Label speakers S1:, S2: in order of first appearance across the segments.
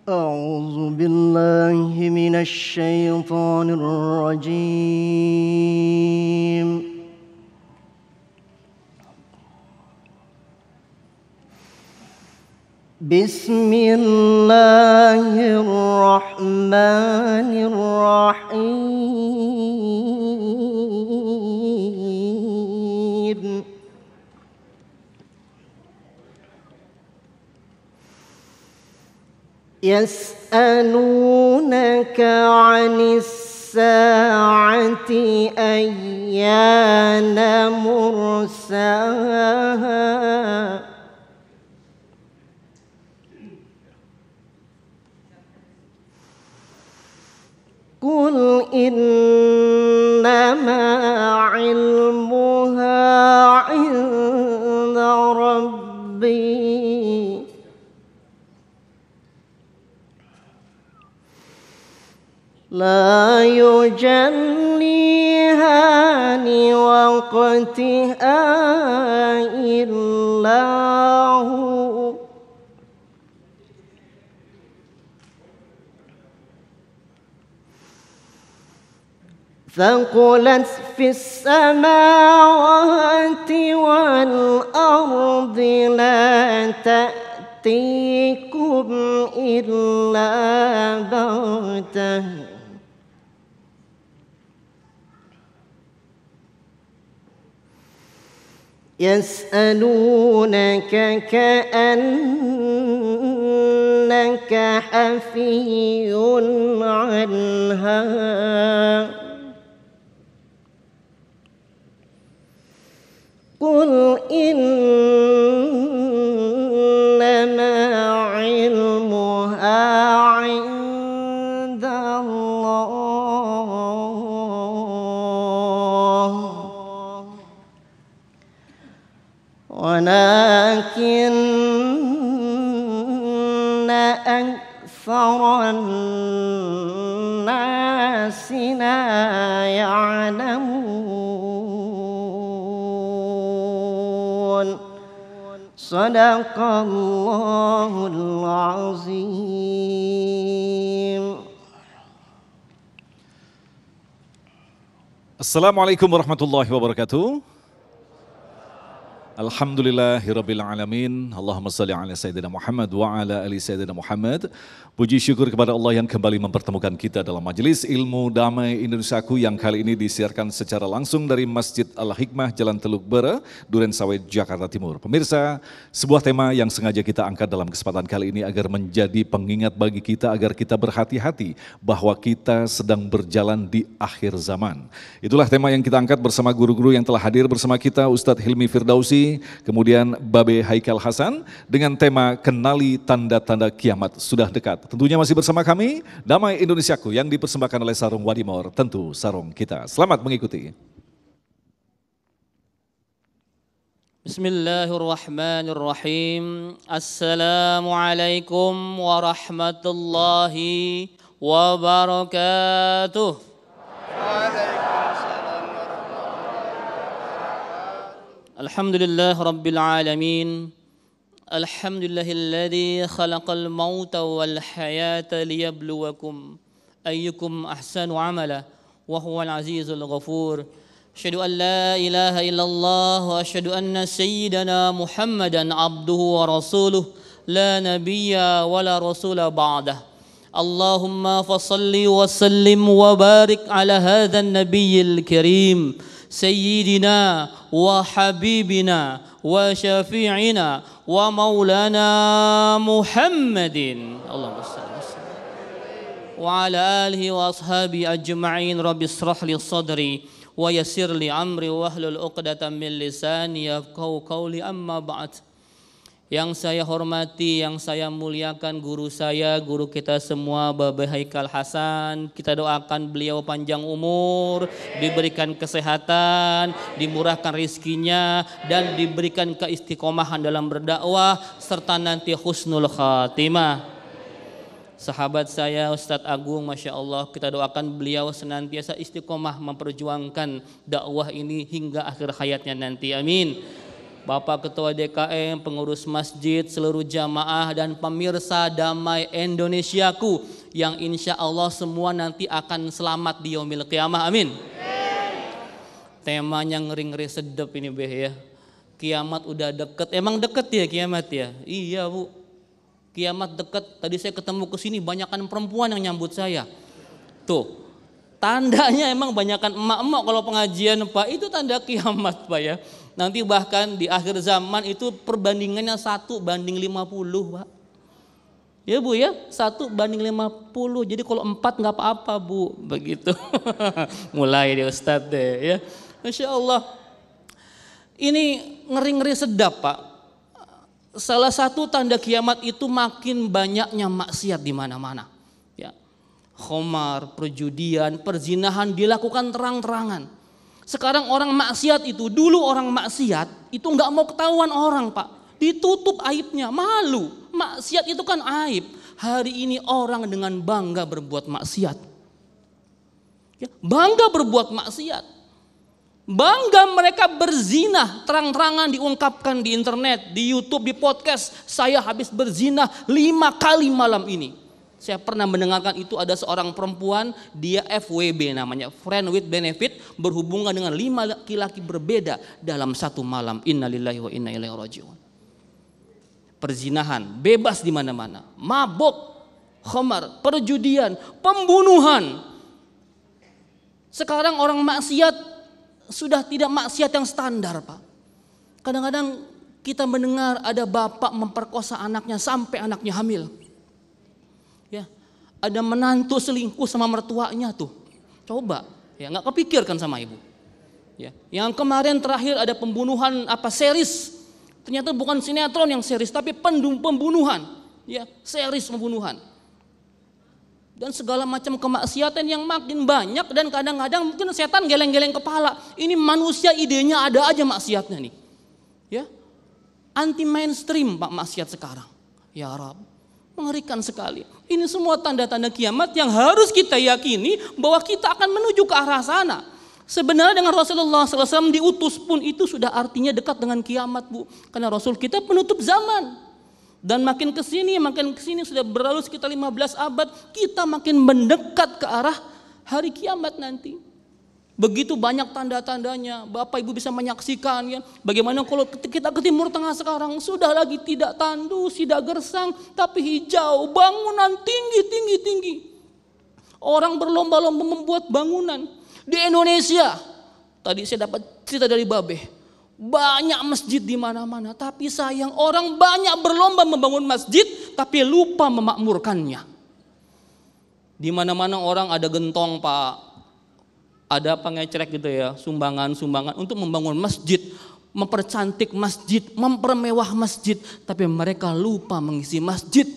S1: أعوذ بالله من الشيطان الرجيم. بسم الله الرحمن الرحيم. يسألونك عن الساعة أيان مرساها قل إنما علمها عند ربي لا يجليها لوقتها إلا هو ثقلت في السماوات والأرض لا تأتيكم إلا بغتة يسألونك كأنك حفي عنها قل إنما علمها عند الله ولكن أكثر الناس لا يعلمون صدق الله العظيم.
S2: Assalamualaikum warahmatullahi wabarakatuh. Alhamdulillahirabbil alamin. Allahumma shalli ala sayyidina Muhammad wa ala ali sayyidina Muhammad. Puji syukur kepada Allah yang kembali mempertemukan kita dalam majelis ilmu damai Indonesiaku yang kali ini disiarkan secara langsung dari Masjid Al-Hikmah Jalan Teluk Bere, Durensawit, Jakarta Timur. Pemirsa, sebuah tema yang sengaja kita angkat dalam kesempatan kali ini agar menjadi pengingat bagi kita agar kita berhati-hati bahwa kita sedang berjalan di akhir zaman. Itulah tema yang kita angkat bersama guru-guru yang telah hadir bersama kita, Ustadz Hilmi Firdausi, kemudian Babe Haikal Hasan dengan tema Kenali Tanda-Tanda Kiamat Sudah Dekat. Tentunya masih bersama kami, Damai Indonesiaku yang dipersembahkan oleh Sarung Wadimor, tentu sarung kita. Selamat mengikuti.
S3: Bismillahirrahmanirrahim. Assalamualaikum warahmatullahi wabarakatuh. Alhamdulillah Rabbil Alamin. Alhamdulillahilladzi khalaqal mauta wal hayata liyabluwakum ayyukum ahsanu amala wa huwal azizul ghafur. Asyhadu an la ilaha illallah wa asyhadu anna sayyidana Muhammadan abduhu wa rasuluh la nabiyya wa la rasula ba'dah. Allahumma fasalli wa sallim wa barik ala hadzal nabiyyil karim sayyidina wa habibina wa syafi'ina wa maulana Muhammadin Allahumma salli wa ala alihi wa ashabi ajma'in. Rabbi israh li sadri wa yassir li amri wa hlul 'uqdatam min lisani yafqahu qawli. Amma ba'd. Yang saya hormati, yang saya muliakan guru saya, guru kita semua, Babe Haikal Hasan. Kita doakan beliau panjang umur, diberikan kesehatan, dimurahkan rizkinya, dan diberikan keistiqomahan dalam berdakwah, serta nanti husnul khatimah. Sahabat saya Ustadz Agung, Masya Allah, kita doakan beliau senantiasa istiqomah memperjuangkan dakwah ini hingga akhir hayatnya nanti, amin. Bapak Ketua DKM, pengurus masjid, seluruh jamaah dan pemirsa Damai Indonesiaku yang insya Allah semua nanti akan selamat di yaumil qiyamah. Amin. Temanya ngeri-ngeri sedep ini Beh ya. Kiamat udah deket. Emang deket ya kiamat ya? Iya Bu. Kiamat deket. Tadi saya ketemu ke sini banyakan perempuan yang nyambut saya. Tuh. Tandanya emang banyakan emak-emak kalau pengajian Pak, itu tanda kiamat Pak ya. Nanti bahkan di akhir zaman itu perbandingannya 1:50 Pak. Ya Bu ya, 1:50. Jadi kalau 4 nggak apa-apa Bu, begitu. Mulai deh Ustadz deh ya. Masya Allah. Ini ngeri-ngeri sedap Pak. Salah satu tanda kiamat itu makin banyaknya maksiat di mana-mana. Khamar, perjudian, perzinahan dilakukan terang-terangan. Sekarang orang maksiat itu, dulu orang maksiat itu nggak mau ketahuan orang Pak. Ditutup aibnya, malu. Maksiat itu kan aib. Hari ini orang dengan bangga berbuat maksiat. Ya, bangga berbuat maksiat. Bangga mereka berzina, terang-terangan diungkapkan di internet, di YouTube, di podcast. Saya habis berzina 5 kali malam ini. Saya pernah mendengarkan itu ada seorang perempuan, dia FWB namanya, friend with benefit, berhubungan dengan 5 laki-laki berbeda dalam satu malam. Innalillahi wa inna ilaihi raji'un. Perzinahan bebas di mana-mana, mabuk, khamar, perjudian, pembunuhan. Sekarang orang maksiat sudah tidak maksiat yang standar Pak. Kadang-kadang kita mendengar ada bapak memperkosa anaknya sampai anaknya hamil. Ya, ada menantu selingkuh sama mertuanya tuh. Coba, ya nggak kepikirkan sama ibu. Ya, yang kemarin terakhir ada pembunuhan series. Ternyata bukan sinetron yang series, tapi pembunuhan. Ya, series pembunuhan. Dan segala macam kemaksiatan yang makin banyak dan kadang-kadang mungkin setan geleng-geleng kepala. Ini manusia idenya ada aja maksiatnya nih. Ya, anti mainstream Pak maksiat sekarang. Ya Rabb. Mengerikan sekali. Ini semua tanda-tanda kiamat yang harus kita yakini bahwa kita akan menuju ke arah sana. Sebenarnya dengan Rasulullah SAW diutus pun itu sudah artinya dekat dengan kiamat Bu. Karena Rasul kita penutup zaman. Dan makin kesini sudah berlalu sekitar 15 abad. Kita makin mendekat ke arah hari kiamat nanti. Begitu banyak tanda-tandanya, Bapak Ibu bisa menyaksikan ya. Bagaimana kalau kita ke Timur Tengah sekarang sudah lagi tidak tandus, tidak gersang, tapi hijau, bangunan tinggi. Orang berlomba-lomba membuat bangunan. Di Indonesia, tadi saya dapat cerita dari Babe, banyak masjid di mana-mana, tapi sayang orang banyak berlomba membangun masjid, tapi lupa memakmurkannya. Di mana-mana orang ada gentong Pak. Ada pengecerek gitu ya, sumbangan untuk membangun masjid, mempercantik masjid, mempermewah masjid, tapi mereka lupa mengisi masjid.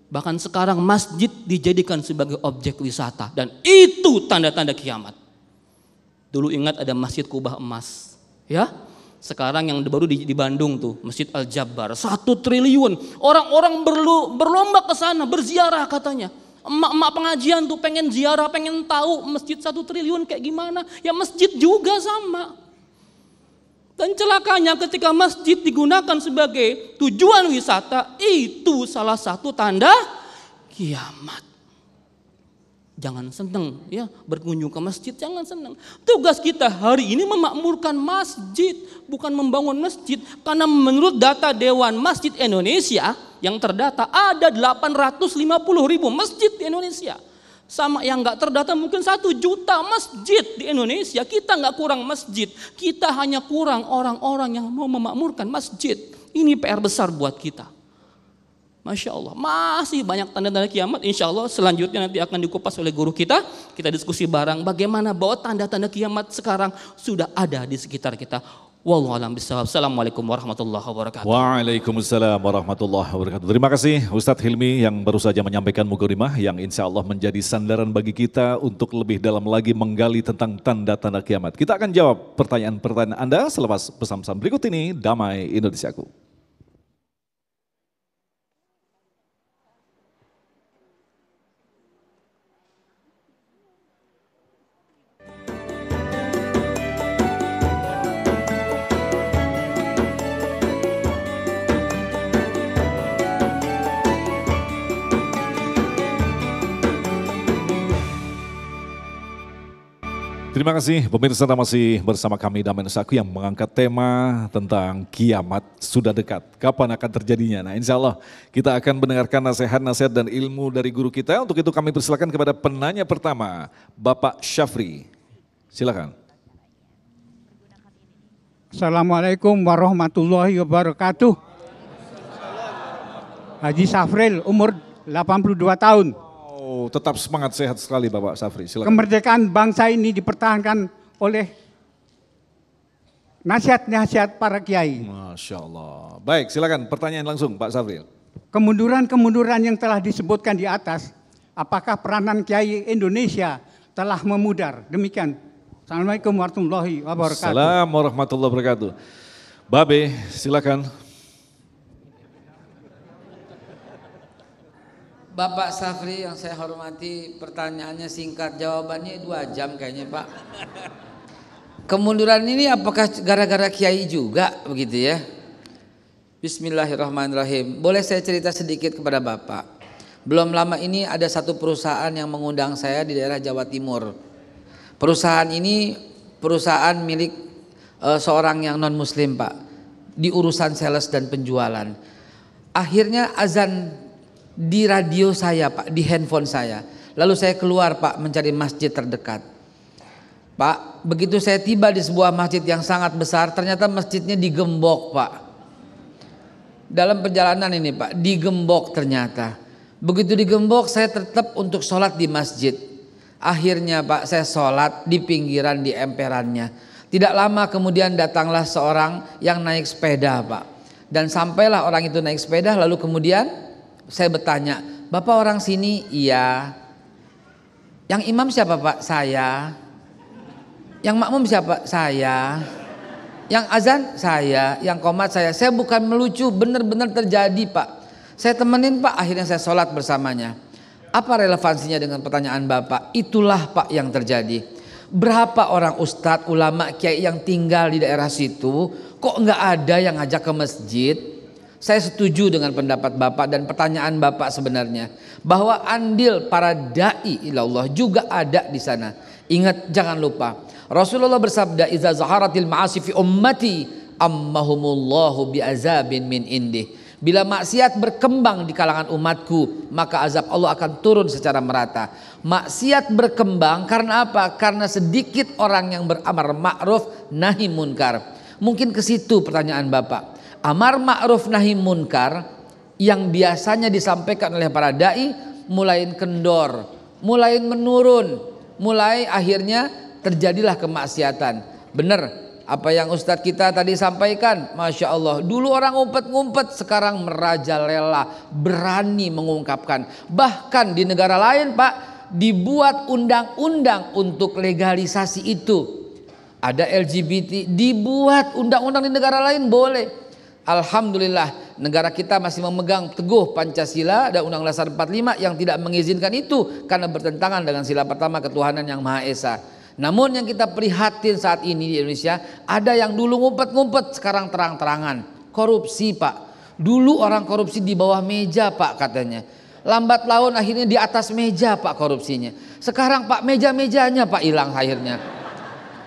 S3: Bahkan sekarang masjid dijadikan sebagai objek wisata dan itu tanda-tanda kiamat. Dulu ingat ada Masjid Kubah Emas, ya. Sekarang yang baru di Bandung tuh, Masjid Al-Jabbar, 1 triliun. Orang-orang berlomba ke sana, berziarah katanya. Emak-emak pengajian tuh pengen ziarah, pengen tahu masjid 1 triliun kayak gimana. Ya masjid juga sama. Dan celakanya ketika masjid digunakan sebagai tujuan wisata, itu salah satu tanda kiamat. Jangan senang ya berkunjung ke masjid, jangan senang. Tugas kita hari ini memakmurkan masjid, bukan membangun masjid. Karena menurut data Dewan Masjid Indonesia yang terdata ada 850.000 masjid di Indonesia. Sama yang nggak terdata mungkin 1 juta masjid di Indonesia. Kita nggak kurang masjid, kita hanya kurang orang-orang yang mau memakmurkan masjid. Ini PR besar buat kita. Masya Allah, masih banyak tanda-tanda kiamat. Insya Allah selanjutnya nanti akan dikupas oleh guru kita. Kita diskusi bareng bagaimana bahwa tanda-tanda kiamat sekarang sudah ada di sekitar kita. Wallahu a'lam bishawab. Assalamualaikum warahmatullahi wabarakatuh.
S2: Waalaikumsalam warahmatullahi wabarakatuh. Terima kasih Ustadz Hilmi yang baru saja menyampaikan mukadimah yang insya Allah menjadi sandaran bagi kita untuk lebih dalam lagi menggali tentang tanda-tanda kiamat. Kita akan jawab pertanyaan-pertanyaan Anda selepas pesan-pesan berikut ini. Damai Indonesiaku. terima kasih pemirsa, masih bersama kami Damai Nusaku yang mengangkat tema tentang kiamat sudah dekat. Kapan akan terjadinya? Nah, insya Allah kita akan mendengarkan nasihat-nasihat dan ilmu dari guru kita. Untuk itu kami persilakan kepada penanya pertama, Bapak Syafri. Silakan.
S4: Assalamualaikum warahmatullahi wabarakatuh. Haji Safril, umur 82 tahun.
S2: Oh, tetap semangat, sehat sekali Bapak Syafri. Silakan.
S4: Kemerdekaan bangsa ini dipertahankan oleh nasihat-nasihat para kiai.
S2: Masya Allah. Baik, silakan pertanyaan langsung Pak Syafri.
S4: Kemunduran-kemunduran yang telah disebutkan di atas, apakah peranan kiai Indonesia telah memudar? Demikian. Assalamualaikum warahmatullahi wabarakatuh.
S2: Assalamualaikum warahmatullahi wabarakatuh. Babe, silakan.
S5: Bapak Safri yang saya hormati, pertanyaannya singkat, jawabannya 2 jam kayaknya Pak. Kemunduran ini apakah gara-gara kiai juga begitu ya? Bismillahirrahmanirrahim. Boleh saya cerita sedikit kepada Bapak? Belum lama ini ada satu perusahaan yang mengundang saya di daerah Jawa Timur. Perusahaan ini perusahaan milik seorang yang non muslim Pak, di urusan sales dan penjualan. Akhirnya azan di radio saya Pak, di handphone saya. Lalu saya keluar Pak mencari masjid terdekat. Pak, begitu saya tiba di sebuah masjid yang sangat besar, ternyata masjidnya digembok Pak. Dalam perjalanan ini Pak, digembok ternyata. Begitu digembok saya tetap untuk sholat di masjid. Akhirnya Pak saya sholat di pinggiran, di emperannya. Tidak lama kemudian datanglah seorang yang naik sepeda Pak. Dan sampailah orang itu naik sepeda, lalu kemudian saya bertanya, Bapak orang sini? Iya. Yang imam siapa Pak? Saya. Yang makmum siapa? Saya. Yang azan? Saya. Yang qomat? Saya. Saya bukan melucu, benar-benar terjadi Pak. Saya temenin Pak, akhirnya saya sholat bersamanya. Apa relevansinya dengan pertanyaan Bapak? Itulah Pak yang terjadi. Berapa orang ustadz, ulama, kiai yang tinggal di daerah situ, kok nggak ada yang ngajak ke masjid? Saya setuju dengan pendapat Bapak dan pertanyaan Bapak sebenarnya, bahwa andil para dai ilallah juga ada di sana. Ingat, jangan lupa Rasulullah bersabda, "Idza zaharatil ma'asi fi ummati ammahumullahu bi'azabin min indih." Bila maksiat berkembang di kalangan umatku, maka azab Allah akan turun secara merata. Maksiat berkembang karena apa? Karena sedikit orang yang beramar ma'ruf nahi munkar. Mungkin ke situ pertanyaan Bapak. Amar ma'ruf nahi munkar yang biasanya disampaikan oleh para dai mulai kendor, mulai menurun, mulai akhirnya terjadilah kemaksiatan. Benar apa yang Ustadz kita tadi sampaikan, Masya Allah. Dulu orang ngumpet-ngumpet, sekarang merajalela, berani mengungkapkan. Bahkan di negara lain Pak, dibuat undang-undang untuk legalisasi itu. Ada LGBT, dibuat undang-undang di negara lain boleh. Alhamdulillah negara kita masih memegang teguh Pancasila dan Undang-Undang Dasar 45 yang tidak mengizinkan itu karena bertentangan dengan sila pertama ketuhanan yang Maha Esa. Namun yang kita prihatin saat ini di Indonesia, ada yang dulu ngumpet-ngumpet, sekarang terang-terangan. Korupsi Pak. Dulu orang korupsi di bawah meja Pak katanya. Lambat laun akhirnya di atas meja Pak korupsinya. Sekarang Pak meja-mejanya Pak hilang akhirnya.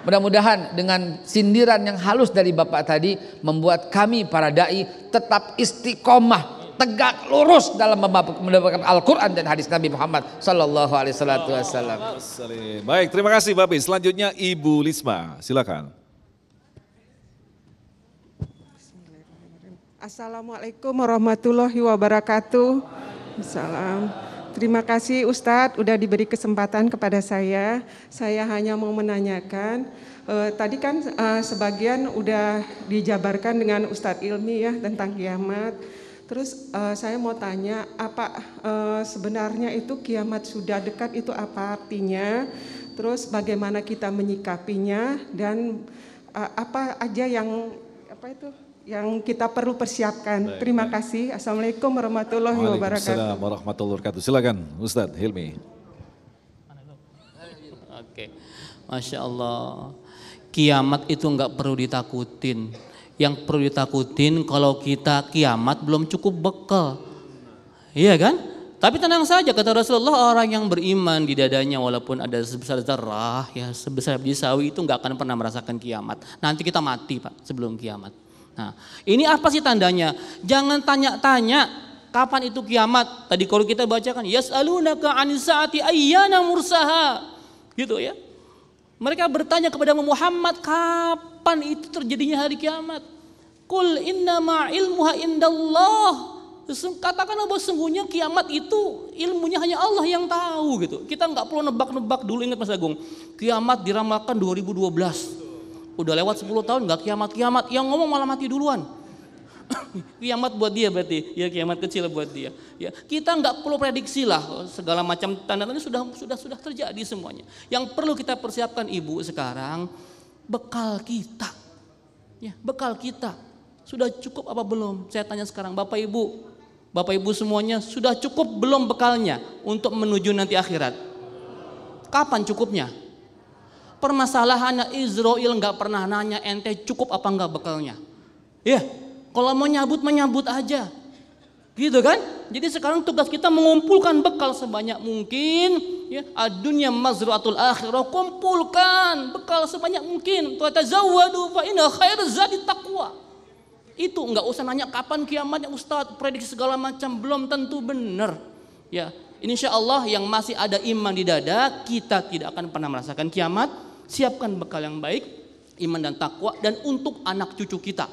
S5: Mudah-mudahan dengan sindiran yang halus dari Bapak tadi membuat kami para dai tetap istiqomah, tegak lurus dalam mendapatkan Al-Quran dan hadis Nabi Muhammad Sallallahu Alaihi Wasallam.
S2: Baik, terima kasih Bapak. Selanjutnya Ibu Lisma, silakan.
S6: Assalamualaikum warahmatullahi wabarakatuh. Salam. Terima kasih Ustadz udah diberi kesempatan kepada saya. Saya hanya mau menanyakan, tadi kan sebagian udah dijabarkan dengan Ustadz Ilmi ya tentang kiamat. Terus saya mau tanya, apa sebenarnya itu kiamat sudah dekat itu apa artinya? Terus bagaimana kita menyikapinya dan apa aja yang kita perlu persiapkan? Terima kasih. Assalamualaikum warahmatullahi wabarakatuh.
S2: Waalaikumsalam warahmatullahi wabarakatuh. Silakan Ustadz Hilmi.
S3: Oke, Masya Allah. Kiamat itu enggak perlu ditakutin. Yang perlu ditakutin kalau kita kiamat belum cukup bekal. Iya kan? Tapi tenang saja kata Rasulullah, orang yang beriman di dadanya walaupun ada sebesar zarah, ya sebesar biji sawi itu nggak akan pernah merasakan kiamat. Nanti kita mati Pak sebelum kiamat. Nah ini apa sih tandanya? Jangan tanya-tanya kapan itu kiamat. Tadi kalau kita bacakan yas'alunaka 'anis saati ayyana mursaha. Gitu ya. Mereka bertanya kepada Muhammad kapan itu terjadinya hari kiamat. Qul innama ilmuha indallah. Katakanlah bahwa sungguhnya kiamat itu ilmunya hanya Allah yang tahu gitu. Kita nggak perlu nebak-nebak dulu. Ingat Mas Agung, kiamat diramalkan 2012. Udah lewat 10 tahun nggak kiamat-kiamat. Yang ngomong malah mati duluan. Kiamat buat dia berarti, ya kiamat kecil buat dia. Ya, kita nggak perlu prediksi lah, segala macam tanda-tanda sudah terjadi semuanya. Yang perlu kita persiapkan ibu sekarang, bekal kita. Ya, bekal kita sudah cukup apa belum? Saya tanya sekarang, Bapak Ibu semuanya sudah cukup belum bekalnya untuk menuju nanti akhirat? Kapan cukupnya? Permasalahannya Israel nggak pernah nanya ente cukup apa enggak bekalnya. Ya, kalau mau menyambut aja. Gitu kan? Jadi sekarang tugas kita mengumpulkan bekal sebanyak mungkin, ya. Ad-dunya mazra'atul akhirah, kumpulkan bekal sebanyak mungkin. Tazawwadu fa inna khairaz zadi taqwa. Itu enggak usah nanya kapan kiamatnya Ustadz, prediksi segala macam belum tentu benar. Ya, insya Allah yang masih ada iman di dada, kita tidak akan pernah merasakan kiamat. Siapkan bekal yang baik, iman dan takwa, dan untuk anak cucu kita.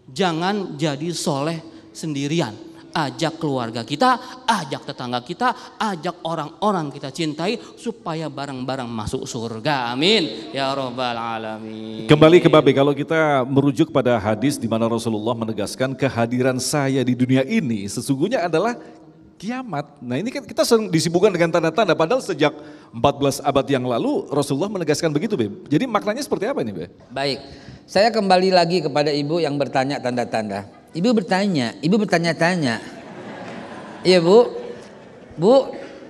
S3: Jangan jadi soleh sendirian. Ajak keluarga kita, ajak tetangga kita, ajak orang-orang kita cintai supaya bareng-bareng masuk surga. Amin ya rabbal alamin.
S2: Kembali ke Babe, kalau kita merujuk pada hadis di mana Rasulullah menegaskan kehadiran saya di dunia ini sesungguhnya adalah kiamat. Nah ini kan kita sering disibukkan dengan tanda-tanda, padahal sejak 14 abad yang lalu Rasulullah menegaskan begitu, Be. Jadi maknanya seperti apa ini, Be?
S5: Baik, saya kembali lagi kepada ibu yang bertanya tanda-tanda. Ibu bertanya-tanya. Iya Bu,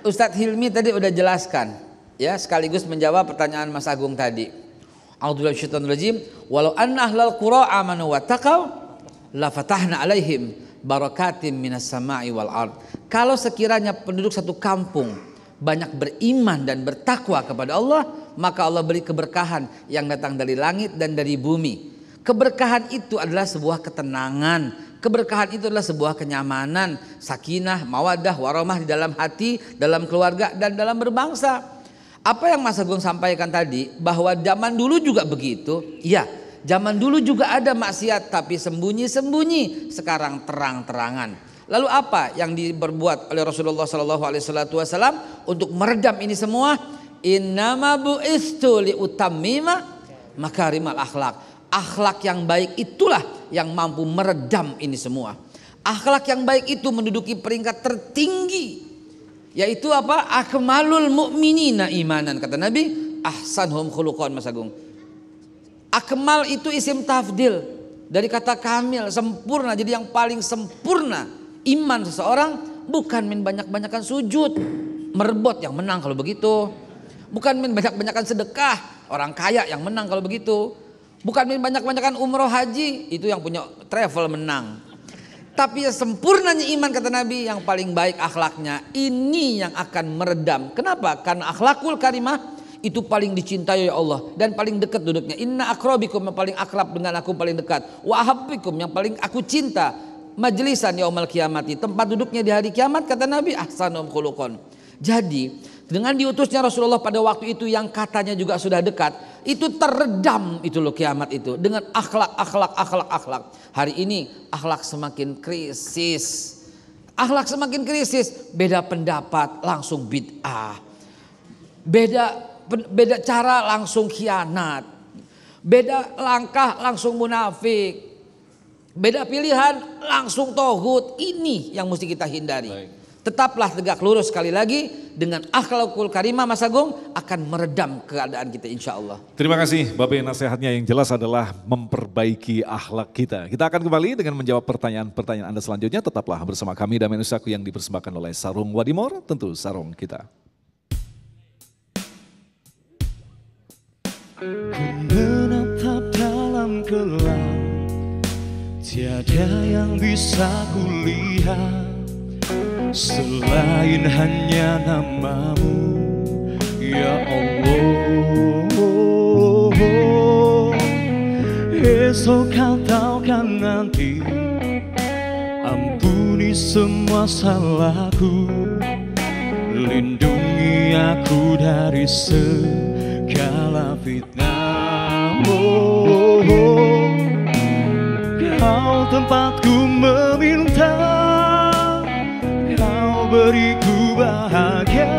S5: Ustadz Hilmi tadi udah jelaskan, ya sekaligus menjawab pertanyaan Mas Agung tadi. A'udzubillahi minasyaitonirrajim. Walau anna ahlal qura amanu wattaqau la fatahna alaihim barakatim minas sama'i wal ard. Kalau sekiranya penduduk satu kampung banyak beriman dan bertakwa kepada Allah, maka Allah beri keberkahan yang datang dari langit dan dari bumi. Keberkahan itu adalah sebuah ketenangan, keberkahan itu adalah sebuah kenyamanan, sakinah, mawaddah, warahmah di dalam hati, dalam keluarga dan dalam berbangsa. Apa yang Mas Agung sampaikan tadi, bahwa zaman dulu juga begitu. Iya, zaman dulu juga ada maksiat tapi sembunyi-sembunyi, sekarang terang-terangan. Lalu apa yang diperbuat oleh Rasulullah SAW untuk meredam ini semua? Innama bu'istu liutammima makarimal akhlak. Akhlak yang baik itulah yang mampu meredam ini semua. Akhlak yang baik itu menduduki peringkat tertinggi, yaitu apa? Akmalul mu'minina imanan, kata Nabi, ahsanhum khuluqan. Mas Agung, akmal itu isim tafdil dari kata kamil, sempurna. Jadi yang paling sempurna iman seseorang bukan min banyak-banyakan sujud, merbot yang menang kalau begitu. Bukan min banyak-banyakan sedekah, orang kaya yang menang kalau begitu. Bukan min banyak-banyakan umroh haji, itu yang punya travel menang. Tapi sempurnanya iman, kata Nabi, yang paling baik akhlaknya, ini yang akan meredam. Kenapa? Karena akhlakul karimah itu paling dicintai oleh Allah dan paling dekat duduknya. Inna akrabikum, yang paling akrab dengan aku paling dekat. Wa ahabbikum, yang paling aku cinta. Majlisan yaumal kiamati, tempat duduknya di hari kiamat, kata Nabi, ahsanum khuluqan. Jadi dengan diutusnya Rasulullah pada waktu itu yang katanya juga sudah dekat, itu teredam itu loh kiamat itu dengan akhlak. Hari ini akhlak semakin krisis. Akhlak semakin krisis, beda pendapat langsung bid'ah. Beda cara langsung khianat. Beda langkah langsung munafik. Beda pilihan langsung tauhid. Ini yang mesti kita hindari. Baik. Tetaplah tegak lurus, sekali lagi dengan akhlakul karimah, Mas Agung, akan meredam keadaan kita insya Allah.
S2: Terima kasih Babe, nasihatnya yang jelas adalah memperbaiki akhlak kita. Kita akan kembali dengan menjawab pertanyaan Anda selanjutnya. Tetaplah bersama kami Damai Nusaku yang dipersembahkan oleh Sarung Wadimor, tentu sarung kita.
S7: Menetap dalam gelap, tiada yang bisa kulihat. selain hanya namamu, ya Allah. Esok kau tahu kan nanti, ampuni semua salahku, lindungi aku dari segala fitnah. Kau tempatku meminta, kau beriku bahagia,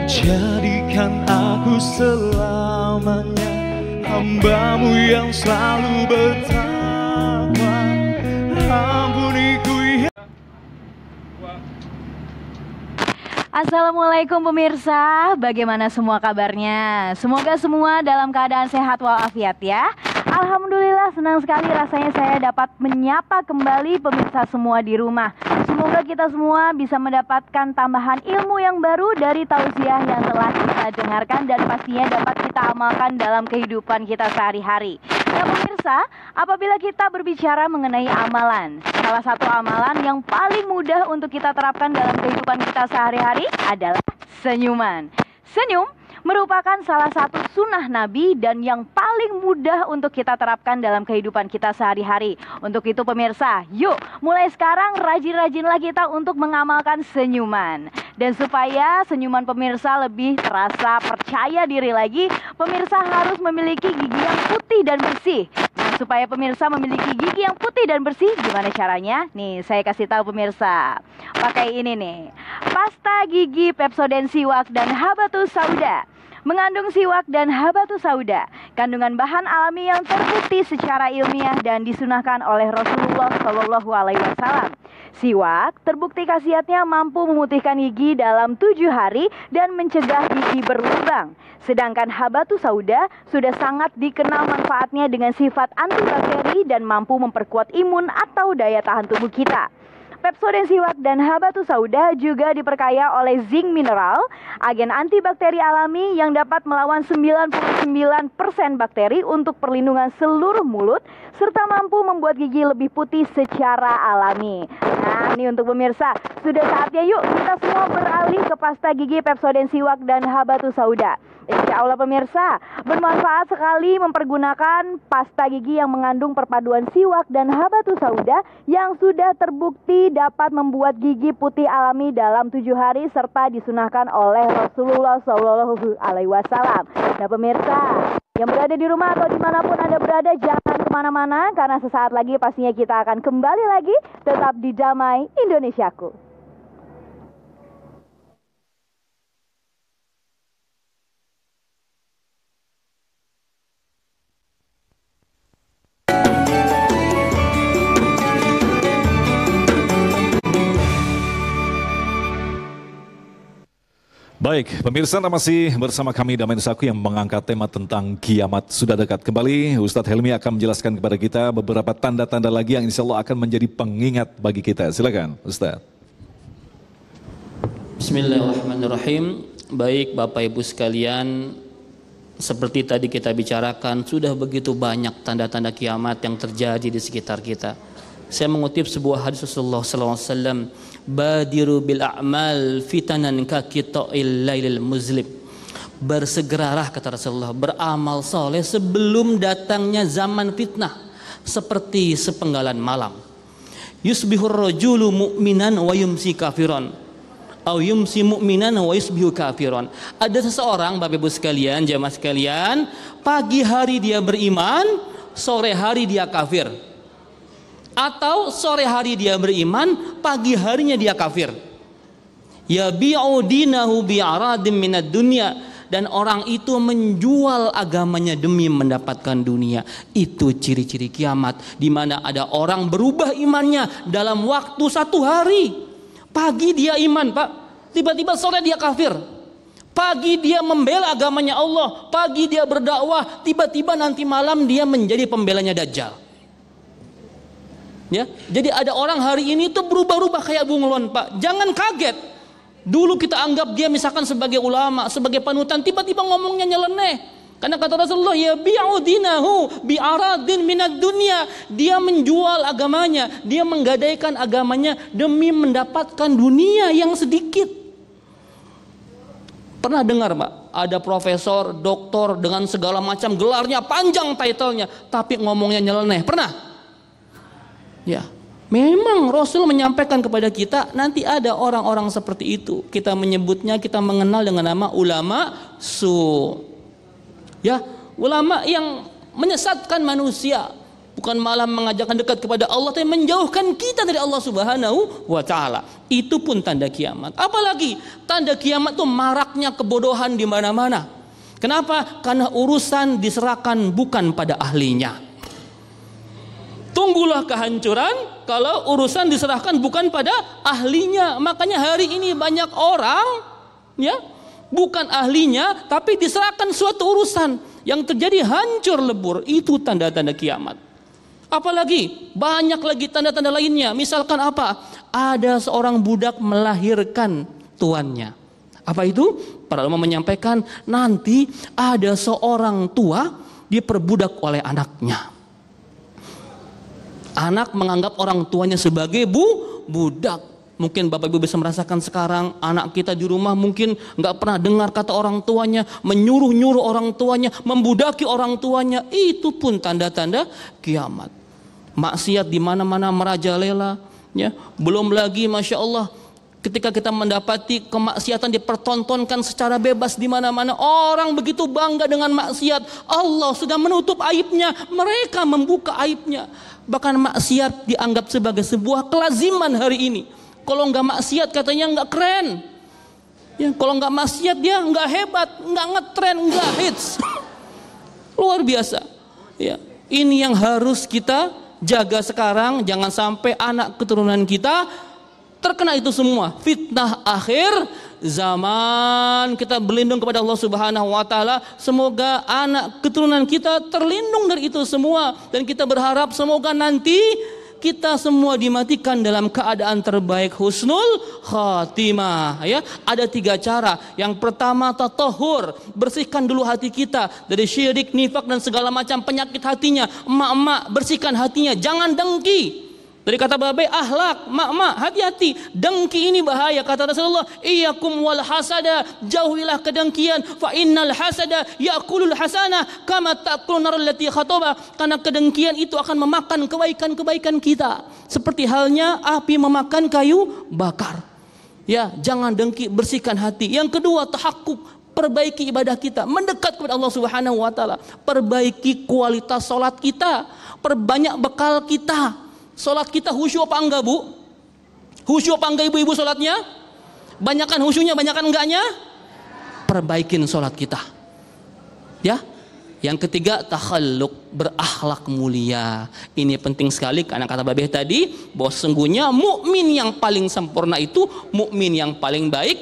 S7: jadikan aku selamanya hambamu yang selalu bertakwa. Ampuniku ya.
S8: Assalamualaikum pemirsa, bagaimana semua kabarnya? Semoga semua dalam keadaan sehat walafiat ya. Alhamdulillah, senang sekali rasanya saya dapat menyapa kembali pemirsa semua di rumah. Semoga kita semua bisa mendapatkan tambahan ilmu yang baru dari tausiah yang telah kita dengarkan dan pastinya dapat kita amalkan dalam kehidupan kita sehari-hari. Nah pemirsa, apabila kita berbicara mengenai amalan, salah satu amalan yang paling mudah untuk kita terapkan dalam kehidupan kita sehari-hari adalah senyuman. Senyum merupakan salah satu sunnah Nabi dan yang paling mudah untuk kita terapkan dalam kehidupan kita sehari-hari. Untuk itu pemirsa, yuk mulai sekarang rajin-rajinlah kita untuk mengamalkan senyuman. Dan supaya senyuman pemirsa lebih terasa percaya diri lagi, pemirsa harus memiliki gigi yang putih dan bersih. Nah, supaya pemirsa memiliki gigi yang putih dan bersih, gimana caranya? Nih, saya kasih tahu pemirsa. Pakai ini nih, pasta gigi Pepsodent Siwak dan Habatus Sauda. Mengandung siwak dan habatus sauda, kandungan bahan alami yang terbukti secara ilmiah dan disunahkan oleh Rasulullah SAW. Siwak terbukti khasiatnya mampu memutihkan gigi dalam 7 hari dan mencegah gigi berlubang. Sedangkan habatus sauda sudah sangat dikenal manfaatnya dengan sifat antibakteri dan mampu memperkuat imun atau daya tahan tubuh kita. Pepsodent Siwak dan Habatus Sauda juga diperkaya oleh zinc mineral, agen antibakteri alami yang dapat melawan 99% bakteri untuk perlindungan seluruh mulut, serta mampu membuat gigi lebih putih secara alami. Nah, ini untuk pemirsa, sudah saatnya yuk kita semua beralih ke pasta gigi Pepsodent Siwak dan Habatus Sauda. Insya Allah pemirsa, bermanfaat sekali mempergunakan pasta gigi yang mengandung perpaduan siwak dan habatus sauda yang sudah terbukti dapat membuat gigi putih alami dalam 7 hari serta disunahkan oleh Rasulullah SAW. Nah pemirsa, yang berada di rumah atau dimanapun Anda berada, jangan kemana-mana karena sesaat lagi pastinya kita akan kembali lagi tetap di Damai Indonesiaku.
S2: Baik, pemirsa masih bersama kami Damai Indonesiaku yang mengangkat tema tentang kiamat sudah dekat. Kembali Ustadz Helmi akan menjelaskan kepada kita beberapa tanda-tanda lagi yang insya Allah akan menjadi pengingat bagi kita. Silakan Ustadz.
S3: Bismillahirrahmanirrahim. Baik Bapak Ibu sekalian, seperti tadi kita bicarakan, sudah begitu banyak tanda-tanda kiamat yang terjadi di sekitar kita. Saya mengutip sebuah hadis Rasulullah SAW, badiru bil a'mal fitanan ka qita'il lailil muzlim. Bersegeralah kata Rasulullah, beramal soleh sebelum datangnya zaman fitnah seperti sepenggalan malam. Yusbihur rajulu mu'minan wa yumsi kafiran, au yumsi mu'minan wa yusbihu kafiran. Ada seseorang Bapak Ibu sekalian, jamaah sekalian, pagi hari dia beriman, sore hari dia kafir. Atau sore hari dia beriman, pagi harinya dia kafir. Yabi'u dinahu bi'aradim minad dunya. Dan orang itu menjual agamanya demi mendapatkan dunia. Itu ciri-ciri kiamat, di mana ada orang berubah imannya dalam waktu 1 hari. Pagi dia iman Pak, tiba-tiba sore dia kafir. Pagi dia membela agamanya Allah, pagi dia berdakwah, tiba-tiba nanti malam dia menjadi pembelanya Dajjal. Ya, jadi ada orang hari ini tuh berubah-ubah kayak bunglon Pak. Jangan kaget. Dulu kita anggap dia misalkan sebagai ulama, sebagai panutan, tiba-tiba ngomongnya nyeleneh. Karena kata Rasulullah, ya bi'u dinahu bi'aradin minad dunya. Dia menjual agamanya, dia menggadaikan agamanya demi mendapatkan dunia yang sedikit. Pernah dengar, Pak, ada profesor, doktor dengan segala macam gelarnya, panjang titlenya, tapi ngomongnya nyeleneh. Pernah? Ya. Memang Rasul menyampaikan kepada kita nanti ada orang-orang seperti itu. Kita menyebutnya, kita mengenal dengan nama ulama su. Ya, ulama yang menyesatkan manusia, bukan malah mengajarkan dekat kepada Allah, tapi menjauhkan kita dari Allah Subhanahu wa taala. Itu pun tanda kiamat. Apalagi tanda kiamat itu maraknya kebodohan di mana-mana. Kenapa? Karena urusan diserahkan bukan pada ahlinya. Tunggulah kehancuran kalau urusan diserahkan bukan pada ahlinya. Makanya hari ini banyak orang, ya, bukan ahlinya, tapi diserahkan suatu urusan yang terjadi hancur lebur. Itu tanda-tanda kiamat. Apalagi banyak lagi tanda-tanda lainnya. Misalkan apa? Ada seorang budak melahirkan tuannya. Apa itu? Para ulama menyampaikan nanti ada seorang tua diperbudak oleh anaknya. Anak menganggap orang tuanya sebagai budak. Mungkin Bapak Ibu bisa merasakan sekarang anak kita di rumah mungkin nggak pernah dengar kata orang tuanya, menyuruh-nyuruh orang tuanya, membudaki orang tuanya. Itu pun tanda-tanda kiamat. Maksiat di mana-mana merajalela, ya. Belum lagi, masya Allah, ketika kita mendapati kemaksiatan dipertontonkan secara bebas di mana-mana, orang begitu bangga dengan maksiat. Allah sudah menutup aibnya, mereka membuka aibnya. Bahkan maksiat dianggap sebagai sebuah kelaziman hari ini. Kalau nggak maksiat katanya nggak keren. Ya, kalau nggak maksiat dia nggak hebat, nggak ngetren, nggak hits. Luar biasa. Ya, ini yang harus kita jaga sekarang. Jangan sampai anak keturunan kita terkena itu semua. Fitnah akhir zaman. Kita berlindung kepada Allah Subhanahu wa taala. Semoga anak keturunan kita terlindung dari itu semua, dan kita berharap semoga nanti kita semua dimatikan dalam keadaan terbaik, husnul khatimah, ya. Ada 3 cara. Yang pertama, tatahur, bersihkan dulu hati kita dari syirik, nifak dan segala macam penyakit hatinya. Emak-emak, bersihkan hatinya, jangan dengki. Dari kata babe, akhlak, mak-mak, hati-hati. Dengki ini bahaya. Kata Rasulullah, iyyakum wal hasada, jauhilah kedengkian. Fa innal hasada ya'kulul hasanah kama ta'kulun nar allati khataba. Karena kedengkian itu akan memakan kebaikan-kebaikan kita. Seperti halnya api memakan kayu bakar. Ya, jangan dengki, bersihkan hati. Yang kedua, tahakkuk, perbaiki ibadah kita, mendekat kepada Allah Subhanahu wa taala. Perbaiki kualitas salat kita, perbanyak bekal kita. Salat kita khusyuk apa enggak, Bu? Khusyuk apa enggak ibu-ibu salatnya? Banyakan khusyuknya, banyakan enggaknya? Perbaikin salat kita. Ya. Yang ketiga, takhalluk, berakhlak mulia. Ini penting sekali karena kata Babeh tadi bahwa sesungguhnya mukmin yang paling sempurna itu mukmin yang paling baik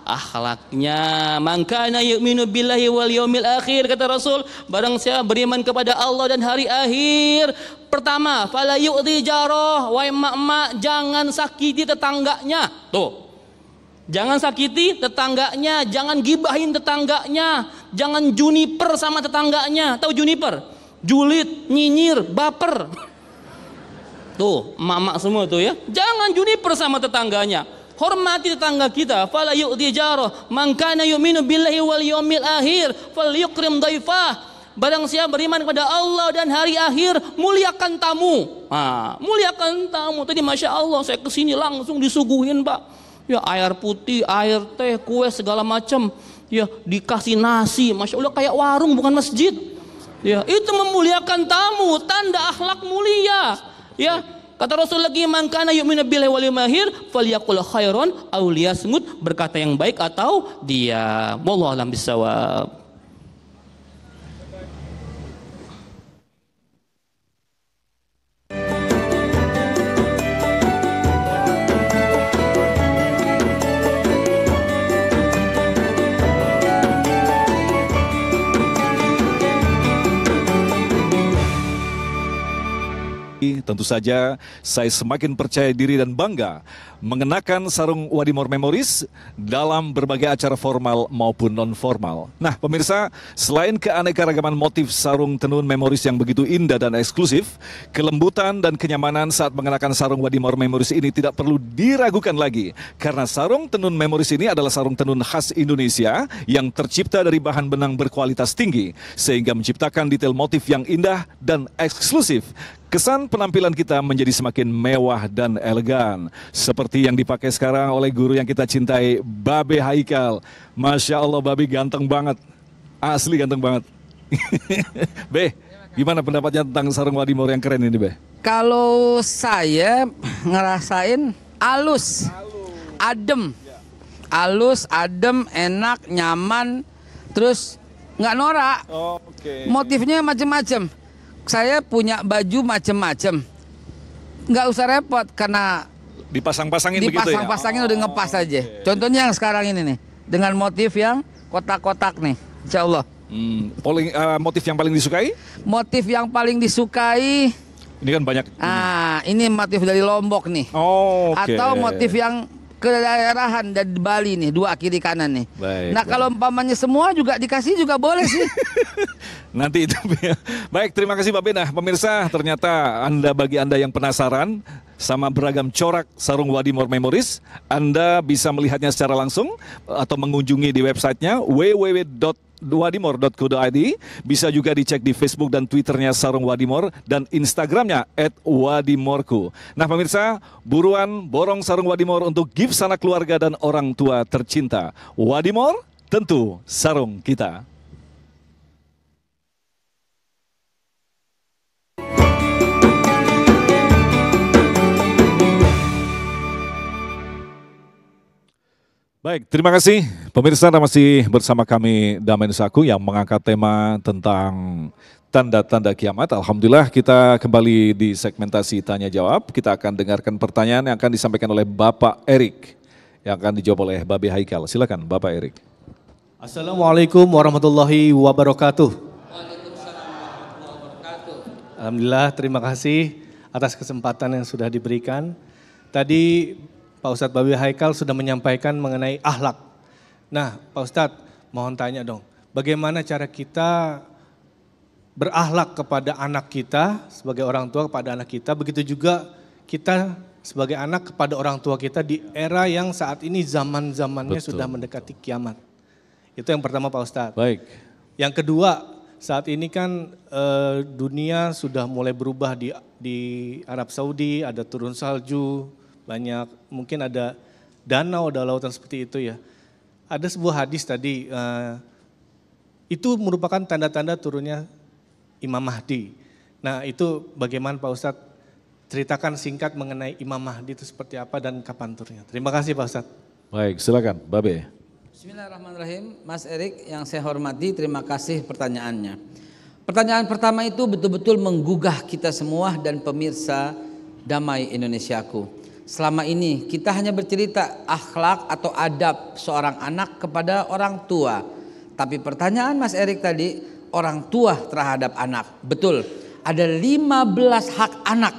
S3: akhlaknya. Man kana yu'minu billahi wal yaumil akhir, kata Rasul, barang siapa beriman kepada Allah dan hari akhir. Pertama, fala yu'dhi jarah, wahai emak-emak, jangan sakiti tetangganya. Tuh. Jangan sakiti tetangganya, jangan gibahin tetangganya, jangan juniper sama tetangganya. Tahu juniper? Julid, nyinyir, baper. Tuh, emak-emak semua tuh ya. Jangan juniper sama tetangganya. Hormati tetangga kita. Fala yu'dhi jarah, man kana yu'minu billahi wal yaumil akhir falyukrim dhaifah. Barang siapa beriman kepada Allah dan hari akhir, muliakan tamu. Muliakan tamu. Tadi masya Allah saya kesini langsung disuguhin, Pak. Ya, air putih, air teh, kue segala macam. Ya, dikasih nasi, masya Allah kayak warung bukan masjid. Ya, itu memuliakan tamu, tanda akhlak mulia. Ya, kata Rasul lagi, man kana yu'minu billahi wal yaumil akhir falyaqul khairan aw liyasmut, berkata yang baik atau diam. Wallahu a'lam bissawab.
S2: Tentu saja saya semakin percaya diri dan bangga mengenakan sarung Wadimor Memories dalam berbagai acara formal maupun non-formal. Nah pemirsa, selain keanekaragaman motif sarung tenun Memories yang begitu indah dan eksklusif, kelembutan dan kenyamanan saat mengenakan sarung Wadimor Memories ini tidak perlu diragukan lagi. Karena sarung tenun Memories ini adalah sarung tenun khas Indonesia yang tercipta dari bahan benang berkualitas tinggi, sehingga menciptakan detail motif yang indah dan eksklusif. Kesan penampilan kita menjadi semakin mewah dan elegan. Seperti yang dipakai sekarang oleh guru yang kita cintai, Babe Haikal. Masya Allah, Babe ganteng banget. Asli ganteng banget. Be, gimana pendapatnya tentang sarung Wadimor yang keren ini, Be?
S5: Kalau saya ngerasain halus, adem. Halus, adem, enak, nyaman, terus nggak norak. Motifnya macam-macam. Saya punya baju macam-macam, nggak usah repot karena
S2: dipasang-pasangin begitu ya?
S5: Dipasang-pasangin udah ngepas aja. Contohnya yang sekarang ini nih, dengan motif yang kotak-kotak nih, insya Allah.
S2: Motif yang paling disukai?
S5: Motif yang paling disukai,
S2: ini kan banyak.
S5: Ini motif dari Lombok nih. Atau motif yang kedaerahan dari Bali nih, dua kiri kanan nih. Nah kalau umpamanya semua juga dikasih juga boleh sih.
S2: Nanti itu. Baik, terima kasih Babe. Nah pemirsa, ternyata bagi Anda yang penasaran sama beragam corak sarung Wadimor Memories, Anda bisa melihatnya secara langsung atau mengunjungi di websitenya www.wadimor.co.id. Bisa juga dicek di Facebook dan Twitternya Sarung Wadimor dan Instagramnya @wadimorku. Nah pemirsa, buruan borong sarung Wadimor untuk gift sanak keluarga dan orang tua tercinta. Wadimor, tentu sarung kita. Baik, terima kasih pemirsa. Anda masih bersama kami Damai Nusaku yang mengangkat tema tentang tanda-tanda kiamat. Alhamdulillah kita kembali di segmentasi tanya jawab. Kita akan dengarkan pertanyaan yang akan disampaikan oleh Bapak Erik yang akan dijawab oleh Babe Haikal. Silakan Bapak Erik.
S9: Assalamualaikum warahmatullahi wabarakatuh. Alhamdulillah, terima kasih atas kesempatan yang sudah diberikan. Tadi Pak Ustadz Babe Haikal sudah menyampaikan mengenai akhlak. Nah Pak Ustadz, mohon tanya dong, bagaimana cara kita berakhlak kepada anak kita, sebagai orang tua kepada anak kita, begitu juga kita sebagai anak kepada orang tua kita di era yang saat ini zaman-zamannya sudah mendekati kiamat. Itu yang pertama Pak Ustadz.
S2: Baik.
S9: Yang kedua, saat ini kan dunia sudah mulai berubah di Arab Saudi, ada turun salju, banyak, mungkin ada danau, ada lautan seperti itu ya. Ada sebuah hadis tadi, itu merupakan tanda-tanda turunnya Imam Mahdi. Nah itu bagaimana Pak Ustadz, ceritakan singkat mengenai Imam Mahdi itu seperti apa dan kapan turunnya. Terima kasih Pak Ustadz.
S2: Baik, silakan Babe.
S5: Bismillahirrahmanirrahim, Mas Erik yang saya hormati, terima kasih pertanyaannya. Pertanyaan pertama itu betul-betul menggugah kita semua dan pemirsa Damai Indonesiaku. Selama ini kita hanya bercerita akhlak atau adab seorang anak kepada orang tua. Tapi pertanyaan Mas Erik tadi, orang tua terhadap anak. Betul, ada 15 hak anak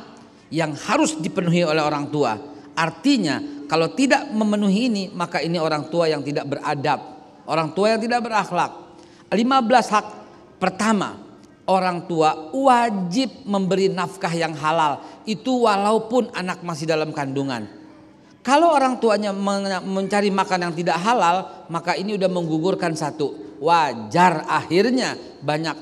S5: yang harus dipenuhi oleh orang tua. Artinya kalau tidak memenuhi ini, maka ini orang tua yang tidak beradab, orang tua yang tidak berakhlak. 15 hak pertama, orang tua wajib memberi nafkah yang halal. Itu walaupun anak masih dalam kandungan. Kalau orang tuanya mencari makan yang tidak halal, maka ini udah menggugurkan satu. Wajar akhirnya banyak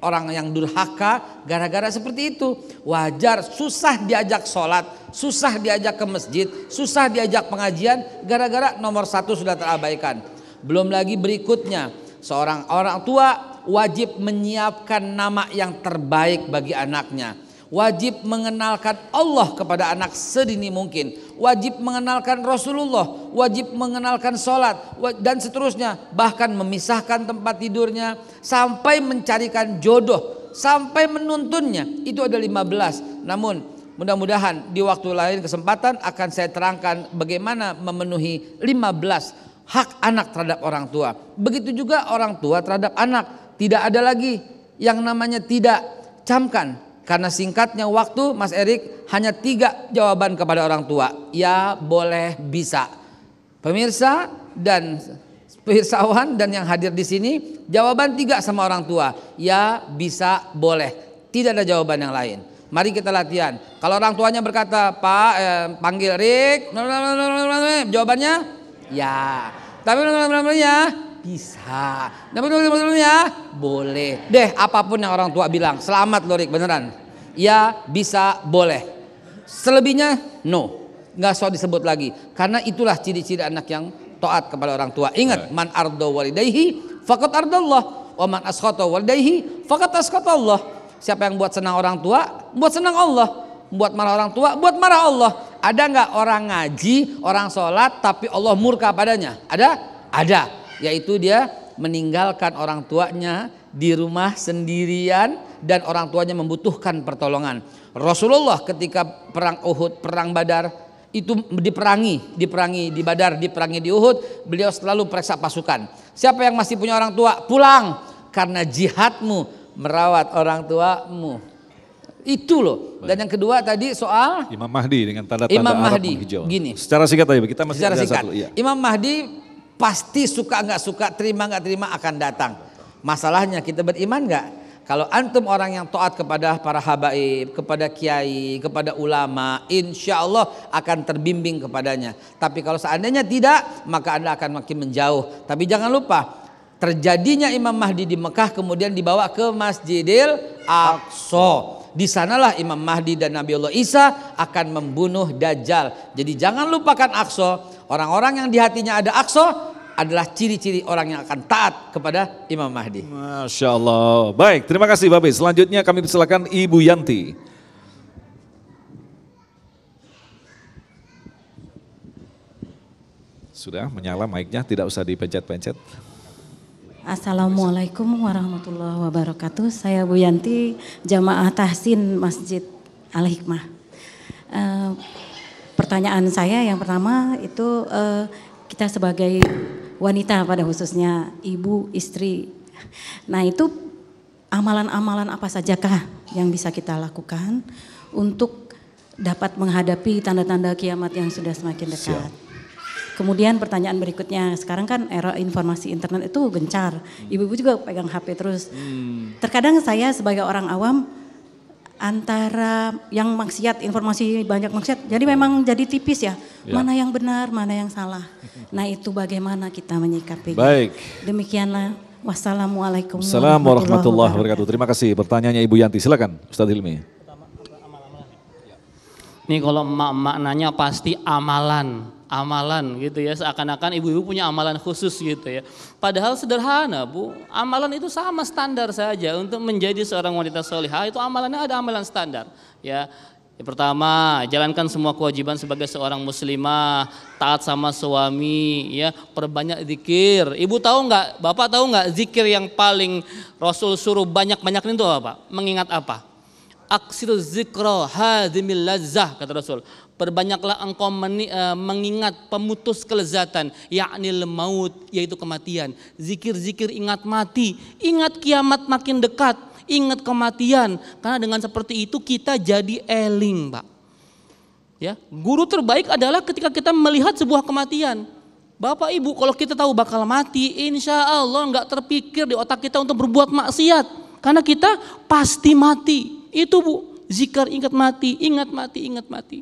S5: orang yang durhaka gara-gara seperti itu. Wajar, susah diajak sholat, susah diajak ke masjid, susah diajak pengajian, gara-gara nomor satu sudah terabaikan. Belum lagi berikutnya, seorang orang tua wajib menyiapkan nama yang terbaik bagi anaknya. Wajib mengenalkan Allah kepada anak sedini mungkin. Wajib mengenalkan Rasulullah. Wajib mengenalkan sholat. Dan seterusnya. Bahkan memisahkan tempat tidurnya. Sampai mencarikan jodoh. Sampai menuntunnya. Itu ada 15. Namun mudah-mudahan di waktu lain kesempatan akan saya terangkan bagaimana memenuhi 15 hak anak terhadap orang tua. Begitu juga orang tua terhadap anak. Tidak ada lagi yang namanya tidak. Camkan. Karena singkatnya waktu, Mas Erik, hanya 3 jawaban kepada orang tua. Ya, boleh, bisa. Pemirsa dan pirsawan dan yang hadir di sini, jawaban 3 sama orang tua. Ya, bisa, boleh. Tidak ada jawaban yang lain. Mari kita latihan. Kalau orang tuanya berkata, Pak, panggil Rik, jawabannya ya. Tapi bisa. Boleh. Deh, apapun yang orang tua bilang, selamat loh Rik, beneran. Ya, bisa, boleh. Selebihnya no. Nggak usah disebut lagi. Karena itulah ciri-ciri anak yang taat kepada orang tua. Ingat, man ardo walidayhi faqad ardallah, wa man askhata walidayhi faqad askhata Allah. Siapa yang buat senang orang tua, buat senang Allah. Buat marah orang tua, buat marah Allah. Ada nggak orang ngaji, orang sholat, tapi Allah murka padanya? Ada? Ada. Yaitu dia meninggalkan orang tuanya di rumah sendirian dan orang tuanya membutuhkan pertolongan. Rasulullah ketika perang Uhud, perang Badar itu diperangi di Badar, diperangi di Uhud, beliau selalu periksa pasukan. Siapa yang masih punya orang tua, pulang, karena jihadmu merawat orang tuamu. Itu loh. Dan yang kedua tadi soal
S2: Imam Mahdi dengan tanda-tanda
S5: Imam
S2: Arab
S5: Mahdi.
S2: menghijau.
S5: Gini.
S2: Secara singkat aja, kita masih
S5: Secara
S2: ada
S5: singkat.
S2: satu. Iya.
S5: Imam Mahdi pasti suka nggak suka, terima nggak terima akan datang. Masalahnya kita beriman nggak? Kalau antum orang yang taat kepada para habaib, kepada kiai, kepada ulama, insya Allah akan terbimbing kepadanya. Tapi kalau seandainya tidak, maka Anda akan makin menjauh. Tapi jangan lupa, terjadinya Imam Mahdi di Mekah kemudian dibawa ke Masjidil Aqsa. Di sanalah Imam Mahdi dan Nabiullah Isa akan membunuh Dajjal. Jadi jangan lupakan Aqsa. Orang-orang yang di hatinya ada Aqsa adalah ciri-ciri orang yang akan taat kepada Imam Mahdi.
S2: Masya Allah. Baik, terima kasih Babe. Selanjutnya kami persilakan Ibu Yanti. Sudah menyala mic-nya, tidak usah dipencet-pencet.
S10: Assalamualaikum warahmatullahi wabarakatuh. Saya Bu Yanti, Jamaah Tahsin Masjid Al-Hikmah. Pertanyaan saya yang pertama itu kita sebagai wanita pada khususnya ibu, istri. Nah itu amalan-amalan apa sajakah yang bisa kita lakukan untuk dapat menghadapi tanda-tanda kiamat yang sudah semakin dekat. Siap. Kemudian pertanyaan berikutnya, sekarang kan era informasi internet itu gencar. Ibu-ibu juga pegang HP terus. Terkadang saya sebagai orang awam antara yang maksiat, informasi banyak maksiat, jadi memang jadi tipis ya. Mana yang benar, mana yang salah. Nah itu bagaimana kita menyikapinya.
S2: Baik.
S10: Demikianlah. Wassalamualaikum
S2: warahmatullahi wabarakatuh. Terima kasih pertanyaannya Ibu Yanti. Silakan Ustadz Hilmi.
S3: Nih kalau maknanya pasti amalan gitu ya, seakan-akan ibu-ibu punya amalan khusus gitu ya. Padahal sederhana Bu, amalan itu sama standar saja untuk menjadi seorang wanita solihah. Itu amalannya ada amalan standar ya. Yang pertama, jalankan semua kewajiban sebagai seorang muslimah, taat sama suami ya, perbanyak zikir. Ibu tahu nggak, bapak tahu nggak zikir yang paling Rasul suruh banyak-banyakin itu apa? Mengingat apa? Aksir zikra hadhimil lazzah, kata Rasul. Perbanyaklah engkau mengingat pemutus kelezatan, yaknil maut, yaitu kematian. Zikir-zikir ingat mati, ingat kiamat makin dekat, ingat kematian. Karena dengan seperti itu kita jadi eling, Pak. Ya, guru terbaik adalah ketika kita melihat sebuah kematian. Bapak Ibu, kalau kita tahu bakal mati, insya Allah nggak terpikir di otak kita untuk berbuat maksiat. Karena kita pasti mati. Itu Bu, zikir ingat mati, ingat mati, ingat mati.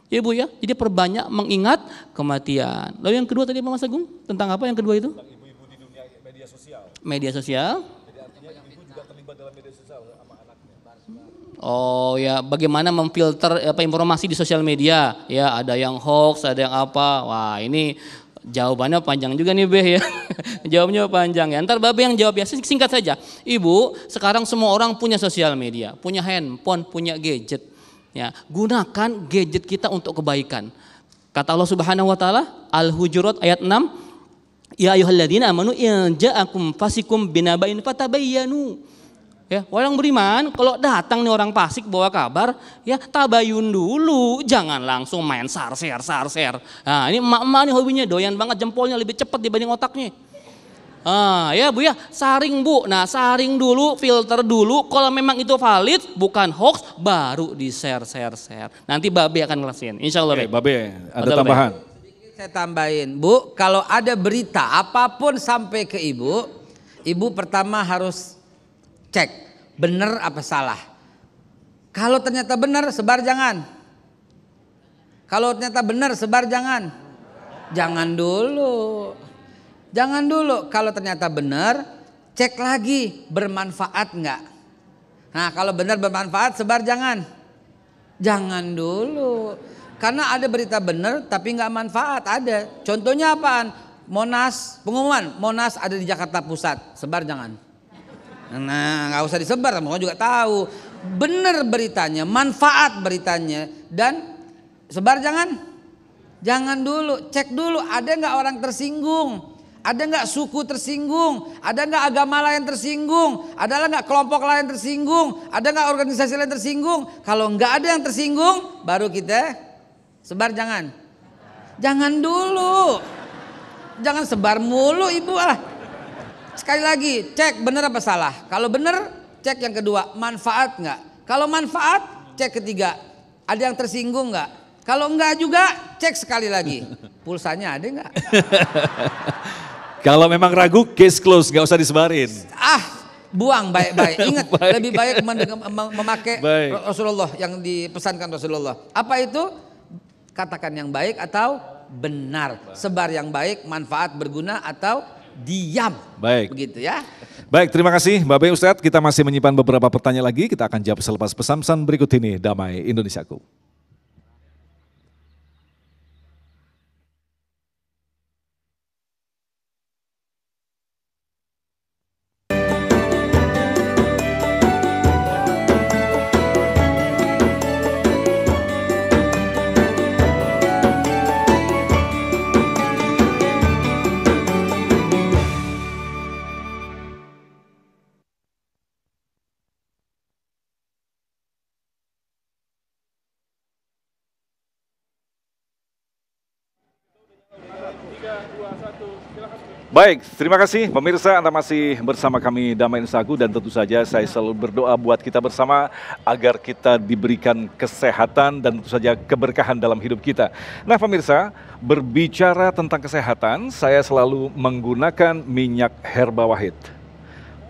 S3: Ya Bu ya, jadi perbanyak mengingat kematian. Lalu yang kedua tadi Pak Mas Agung, tentang apa yang kedua itu? Tentang ibu-ibu di dunia media sosial. Media sosial? Jadi artinya ibu juga terlibat dalam media sosial sama anaknya. Oh ya, bagaimana memfilter informasi di sosial media? Ya, ada yang hoax, ada yang apa. Wah ini jawabannya panjang juga nih Beh ya. Jawabnya panjang ya. Ntar Babe yang jawab ya, singkat saja. Ibu, sekarang semua orang punya sosial media, punya handphone, punya gadget. Ya, gunakan gadget kita untuk kebaikan. Kata Allah Subhanahu wa taala, Al-Hujurat ayat 6, ya ayyuhalladzina amanu in ja'akum fasikum binaba'in fatabayyanu. Ya, orang beriman kalau datang nih orang fasik bawa kabar, ya tabayun dulu, jangan langsung main share. Nah, ini emak-emak nih hobinya doyan banget jempolnya lebih cepat dibanding otaknya. Ya Bu ya, saring Bu. Nah saring dulu, filter dulu. Kalau memang itu valid, bukan hoax, baru di share. Nanti Babe akan ngelasin. Insya Allah.
S2: Babe, ada tambahan.
S5: Saya tambahin, Bu, kalau ada berita apapun sampai ke Ibu pertama harus cek benar apa salah. Kalau ternyata benar, sebar jangan. Kalau ternyata benar, sebar jangan. Jangan dulu. Kalau ternyata benar, cek lagi bermanfaat enggak. Nah kalau benar bermanfaat, sebar jangan. Jangan dulu. Karena ada berita benar tapi enggak manfaat, ada. Contohnya apaan? Monas, pengumuman Monas ada di Jakarta Pusat, sebar jangan. Nah nggak usah disebar, semua juga tahu. Benar beritanya, manfaat beritanya, dan sebar jangan. Jangan dulu, cek dulu ada nggak orang tersinggung. Ada nggak suku tersinggung? Ada nggak agama lain tersinggung? Ada nggak kelompok lain tersinggung? Ada nggak organisasi lain tersinggung? Kalau nggak ada yang tersinggung, baru kita sebar jangan. Jangan dulu. Jangan sebar mulu Ibu lah. Sekali lagi, cek benar apa salah. Kalau benar, cek yang kedua, manfaat nggak? Kalau manfaat, cek ketiga, ada yang tersinggung nggak? Kalau enggak juga, cek sekali lagi. Pulsanya ada nggak?
S2: Kalau memang ragu, case close, nggak usah disebarin.
S5: Buang baik-baik. Ingat, lebih baik memakai Rasulullah yang dipesankan Rasulullah. Apa itu? Katakan yang baik atau benar. Sebar yang baik, manfaat, berguna atau diam.
S2: Baik.
S5: Begitu ya.
S2: Baik, terima kasih Babe Ustadz. Kita masih menyimpan beberapa pertanyaan lagi. Kita akan jawab selepas pesan-pesan berikut ini. Damai Indonesiaku. Baik, terima kasih pemirsa, Anda masih bersama kami Damai Indonesiaku, dan tentu saja saya selalu berdoa buat kita bersama agar kita diberikan kesehatan dan tentu saja keberkahan dalam hidup kita. Nah pemirsa, berbicara tentang kesehatan, saya selalu menggunakan minyak herba wahid.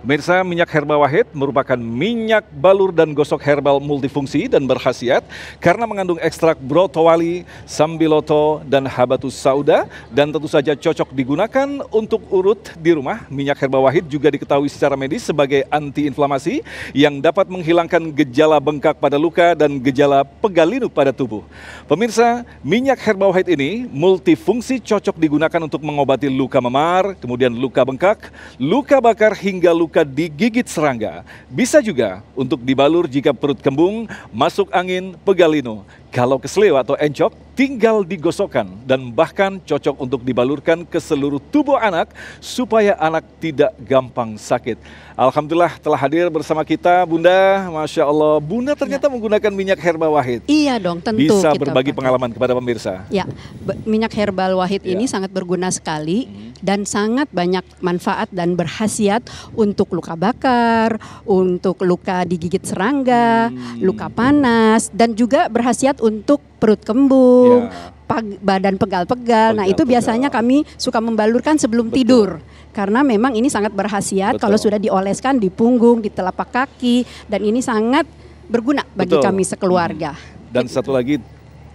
S2: Pemirsa, minyak herba wahid merupakan minyak balur dan gosok herbal multifungsi dan berkhasiat karena mengandung ekstrak brotowali, sambiloto, dan habatus sauda, dan tentu saja cocok digunakan untuk urut di rumah. Minyak herba wahid juga diketahui secara medis sebagai antiinflamasi yang dapat menghilangkan gejala bengkak pada luka dan gejala pegal linu pada tubuh. Pemirsa, minyak herba wahid ini multifungsi, cocok digunakan untuk mengobati luka memar, kemudian luka bengkak, luka bakar, hingga luka digigit serangga. Bisa juga untuk dibalur jika perut kembung, masuk angin, pegal linu. Kalau keseleo atau encok, tinggal digosokkan dan bahkan cocok untuk dibalurkan ke seluruh tubuh anak supaya anak tidak gampang sakit. Alhamdulillah telah hadir bersama kita Bunda. Masya Allah, Bunda ternyata menggunakan minyak herba wahid.
S11: Iya dong, tentu.
S2: Bisa
S11: kita
S2: berbagi pengalaman kepada pemirsa.
S11: Ya, minyak herbal wahid ini sangat berguna sekali dan sangat banyak manfaat dan berkhasiat untuk luka bakar, untuk luka digigit serangga, luka panas, dan juga berkhasiat untuk perut kembung, badan pegal-pegal. Nah itu biasanya kami suka membalurkan sebelum tidur. Karena memang ini sangat berkhasiat kalau sudah dioleskan di punggung, di telapak kaki. Dan ini sangat berguna bagi kami sekeluarga.
S2: Dan satu lagi,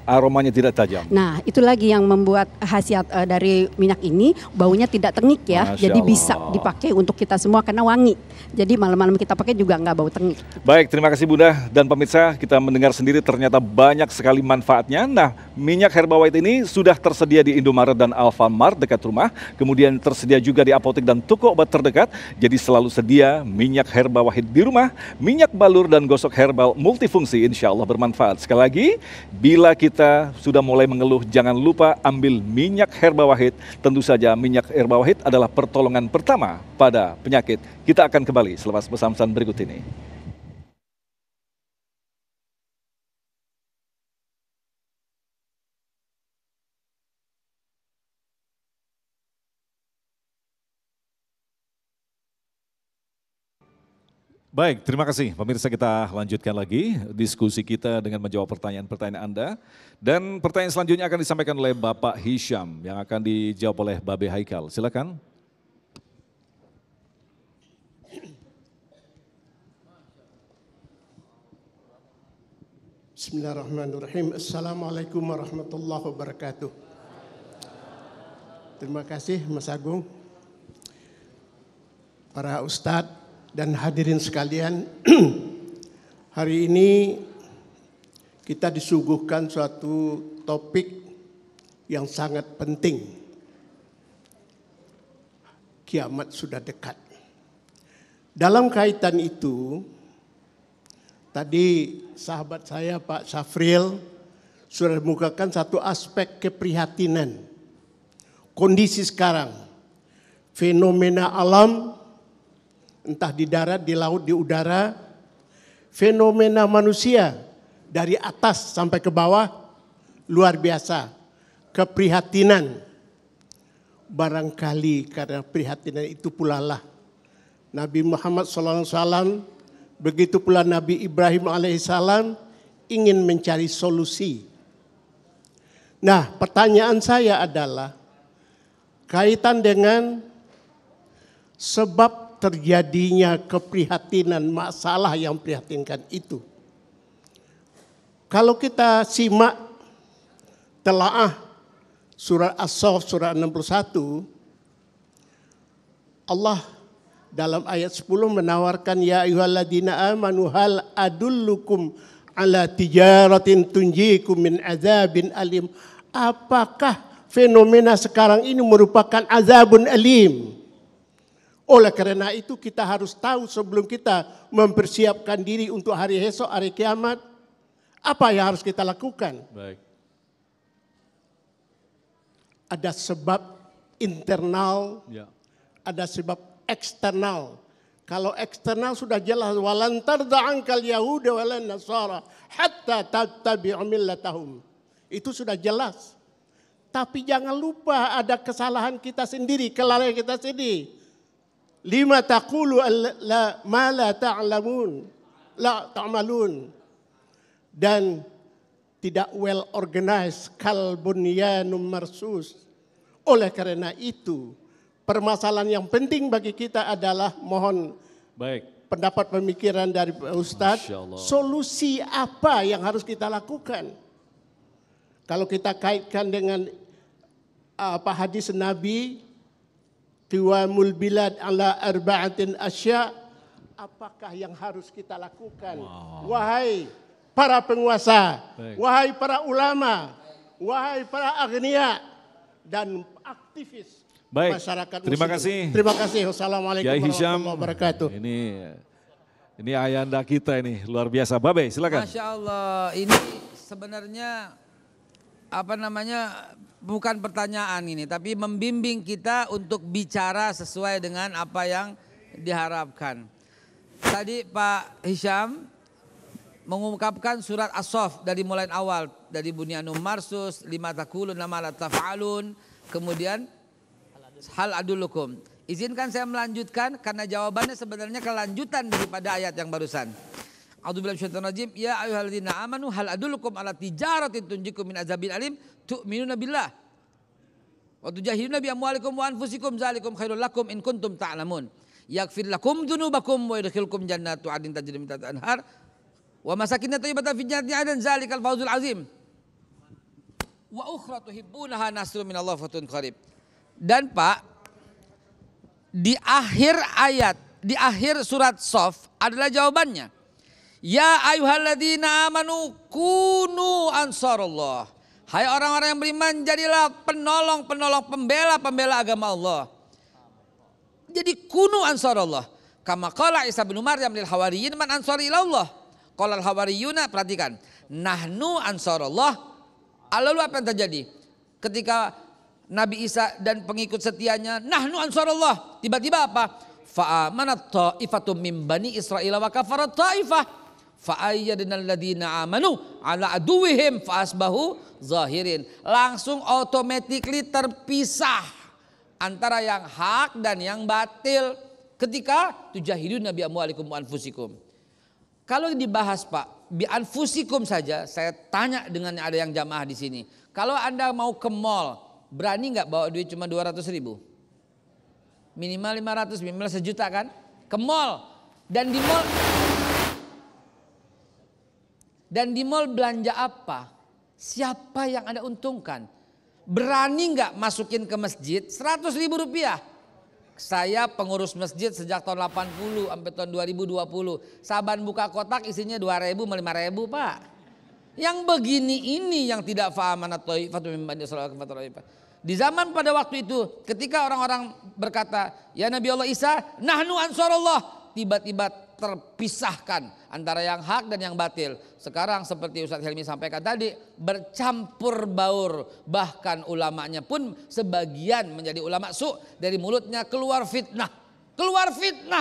S2: aromanya tidak tajam.
S11: Nah itu lagi yang membuat khasiat dari minyak ini, baunya tidak tengik ya.
S2: Masya
S11: Jadi
S2: Allah.
S11: bisa dipakai untuk kita semua karena wangi. Jadi malam-malam kita pakai juga nggak bau tengik.
S2: Baik, terima kasih Bunda dan pemirsa, kita mendengar sendiri ternyata banyak sekali manfaatnya. Nah, minyak herba wahid ini sudah tersedia di Indomaret dan Alfamart dekat rumah, kemudian tersedia juga di apotek dan toko obat terdekat. Jadi selalu sedia minyak herba wahid di rumah, minyak balur dan gosok herbal multifungsi, insya Allah bermanfaat. Sekali lagi, bila kita sudah mulai mengeluh, jangan lupa ambil minyak herba wahid. Tentu saja minyak herba wahid adalah pertolongan pertama pada penyakit. Kita akan kembali selepas pesan-pesan berikut ini. Baik, terima kasih. Pemirsa, kita lanjutkan lagi diskusi kita dengan menjawab pertanyaan-pertanyaan Anda. Dan pertanyaan selanjutnya akan disampaikan oleh Bapak Hisham yang akan dijawab oleh Babe Haikal. Silakan.
S12: Bismillahirrahmanirrahim. Assalamualaikum warahmatullahi wabarakatuh. Terima kasih Mas Agung, para ustadz dan hadirin sekalian. Hari ini kita disuguhkan suatu topik yang sangat penting. Kiamat sudah dekat. Dalam kaitan itu, tadi sahabat saya Pak Syafril sudah mengemukakan satu aspek keprihatinan. Kondisi sekarang, fenomena alam, entah di darat, di laut, di udara, fenomena manusia dari atas sampai ke bawah, luar biasa. Keprihatinan, barangkali karena prihatinan itu pula lah Nabi Muhammad SAW, begitu pula Nabi Ibrahim alaihissalam ingin mencari solusi. Nah, pertanyaan saya adalah kaitan dengan sebab terjadinya keprihatinan, masalah yang prihatinkan itu. Kalau kita simak telaah surat As-Saff surat 61, Allah dalam ayat 10 menawarkan, ya ayyuhalladzina amanu hal adullukum ala tijaratin tunjikum min azabin alim. Apakah fenomena sekarang ini merupakan azabun alim? Oleh karena itu kita harus tahu sebelum kita mempersiapkan diri untuk hari esok, hari kiamat, apa yang harus kita lakukan.
S2: Baik.
S12: Ada sebab internal,
S2: ya,
S12: ada sebab eksternal. Kalau eksternal sudah jelas, walan tarda ankal yahuda walan nasara hatta tattabi'u millatahum. Itu sudah jelas. Tapi jangan lupa ada kesalahan kita sendiri, kelalaian kita sendiri. Lima taqulu la ma la ta'lamun, la ta'malun. Dan tidak well organized, kal bunyanum marsus. Oleh karena itu, permasalahan yang penting bagi kita adalah mohon pendapat pemikiran dari Ustadz, solusi apa yang harus kita lakukan. Kalau kita kaitkan dengan hadis Nabi, qiwamul bilad ala arba'atin asya, apakah yang harus kita lakukan? Wahai para penguasa, wahai para ulama, wahai para agniya dan aktivis masyarakat muslim.
S2: Terima kasih.
S12: Terima kasih. Wassalamualaikum warahmatullahi wabarakatuh.
S2: Ini ayanda kita ini luar biasa. Babe, silakan.
S5: Masya Allah, ini sebenarnya bukan pertanyaan ini, tapi membimbing kita untuk bicara sesuai dengan apa yang diharapkan. Tadi Pak Hisham mengungkapkan surat As-Saff dari mulai awal, dari bunyanum marsus, lima taqulun nama la taf'alun, kemudian hal adullukum. Izinkan saya melanjutkan karena jawabannya sebenarnya kelanjutan daripada ayat yang barusan. A'udzubillahi minasyaitonir rajim. Ya ayyuhalladzina amanu hal adullukum ala tijaratin tunjikum min azabil alim tu'minuna billah wa tujahiduna bi amwalikum wa anfusikum dzalikum khairul lakum in kuntum ta'lamun. Yaghfir lakum dzunubakum wa yudkhilkum jannatu 'adnin tajri min tahtiha al-anhar wa masakinna thayyibatan fi jannatin 'adnin dzalikal fawzul 'azim. Wa ukhra tuhibbunaha nasrun minallahi wa fathun qarib. Dan Pak, di akhir ayat, di akhir surat Saff adalah jawabannya. Ya ayyuhalladzina amanu kunu ansarullah. Hai orang-orang yang beriman, jadilah penolong-penolong, pembela-pembela agama Allah. Jadi kunu ansarullah. Kama qala Isa bin Maryam lil hawariyin man ansari ila Allah. Qala al hawariyuna, perhatikan, nahnu ansarullah. Lalu apa yang terjadi? Ketika Nabi Isa dan pengikut setianya, nahnu ansarullah. Tiba-tiba apa? Fa'amanat ta'ifatum min bani Israil wa kafarat ta'ifah. Fa'ayyadna alladhina amanu ala aduwihim fa'asbahu zahirin. Langsung automatically terpisah antara yang hak dan yang batil. Ketika tujahiduna bi amwalikum wa anfusikum. Kalau dibahas Pak, bi anfusikum saja, saya tanya dengan ada yang jamaah di sini. Kalau Anda mau ke mall, berani nggak bawa duit cuma 200.000? Minimal 500, minimal 1 juta kan? Ke mall. Dan di mall belanja apa? Siapa yang Anda untungkan? Berani nggak masukin ke masjid 100.000 rupiah? Saya pengurus masjid sejak tahun 80 sampai tahun 2020. Saban buka kotak isinya 2.000 sama 5.000 Pak. Yang begini ini yang tidak faham di zaman pada waktu itu ketika orang-orang berkata ya Nabi Allah Isa nahnu ansarullah, tiba-tiba terpisahkan antara yang hak dan yang batil. Sekarang seperti Ustadz Helmi sampaikan tadi bercampur baur, bahkan ulamanya pun sebagian menjadi ulama su, dari mulutnya keluar fitnah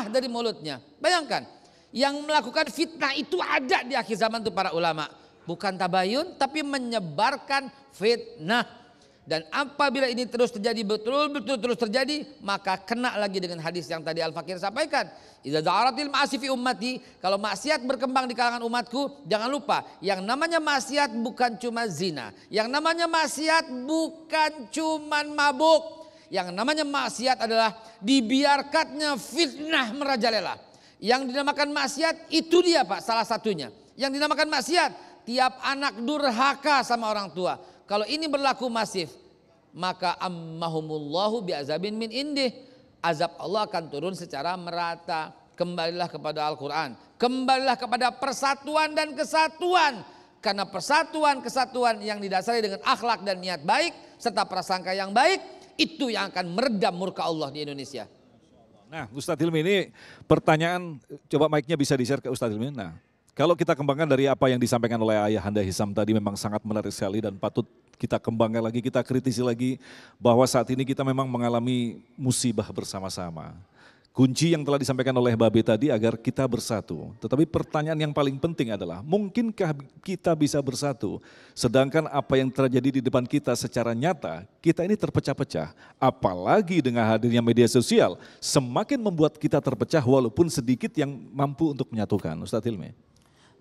S5: dari mulutnya. Bayangkan yang melakukan fitnah itu ada di akhir zaman itu para ulama. Bukan tabayun tapi menyebarkan fitnah. Dan apabila ini terus terjadi betul-betul terus terjadi, maka kena lagi dengan hadis yang tadi Al-Fakir sampaikan. Idza za'aratil ma'asi fi ummati, kalau maksiat berkembang di kalangan umatku, jangan lupa yang namanya maksiat bukan cuma zina, yang namanya maksiat bukan cuma mabuk, yang namanya maksiat adalah dibiarkannya fitnah merajalela. Yang dinamakan maksiat itu dia Pak, salah satunya. Yang dinamakan maksiat tiap anak durhaka sama orang tua. Kalau ini berlaku masif, maka ammahumullahu bi'azabin min indih. Azab Allah akan turun secara merata. Kembalilah kepada Al-Quran. Kembalilah kepada persatuan dan kesatuan. Karena persatuan kesatuan yang didasari dengan akhlak dan niat baik serta prasangka yang baik, itu yang akan meredam murka Allah di Indonesia.
S2: Nah Ustadz Hilmi, ini pertanyaan, coba mic-nya bisa di-share ke Ustadz Hilmi. Nah, kalau kita kembangkan dari apa yang disampaikan oleh Ayahanda Hisam tadi memang sangat menarik sekali dan patut kita kembangkan lagi, kita kritisi lagi bahwa saat ini kita memang mengalami musibah bersama-sama. Kunci yang telah disampaikan oleh Babe tadi agar kita bersatu. Tetapi pertanyaan yang paling penting adalah mungkinkah kita bisa bersatu sedangkan apa yang terjadi di depan kita secara nyata kita ini terpecah-pecah. Apalagi dengan hadirnya media sosial semakin membuat kita terpecah walaupun sedikit yang mampu untuk menyatukan. Ustadz Hilmi.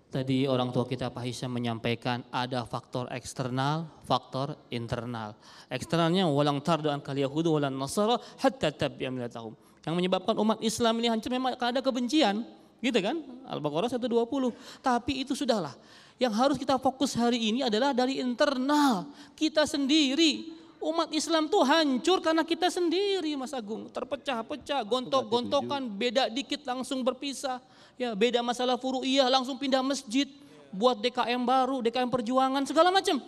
S3: Tadi orang tua kita Pak Hisyam menyampaikan ada faktor eksternal, faktor internal. Eksternalnya walang tardu ankal yahudu walan nasara hatta tabi'a millatahum. Yang menyebabkan umat Islam ini hancur memang ada kebencian, gitu kan? Al-Baqarah 120. Tapi itu sudahlah. Yang harus kita fokus hari ini adalah dari internal kita sendiri. Umat Islam tuh hancur karena kita sendiri Mas Agung. Terpecah-pecah, gontok-gontokan, beda dikit langsung berpisah. Ya, beda masalah furu'iyah langsung pindah masjid, buat DKM baru, DKM perjuangan, segala macam.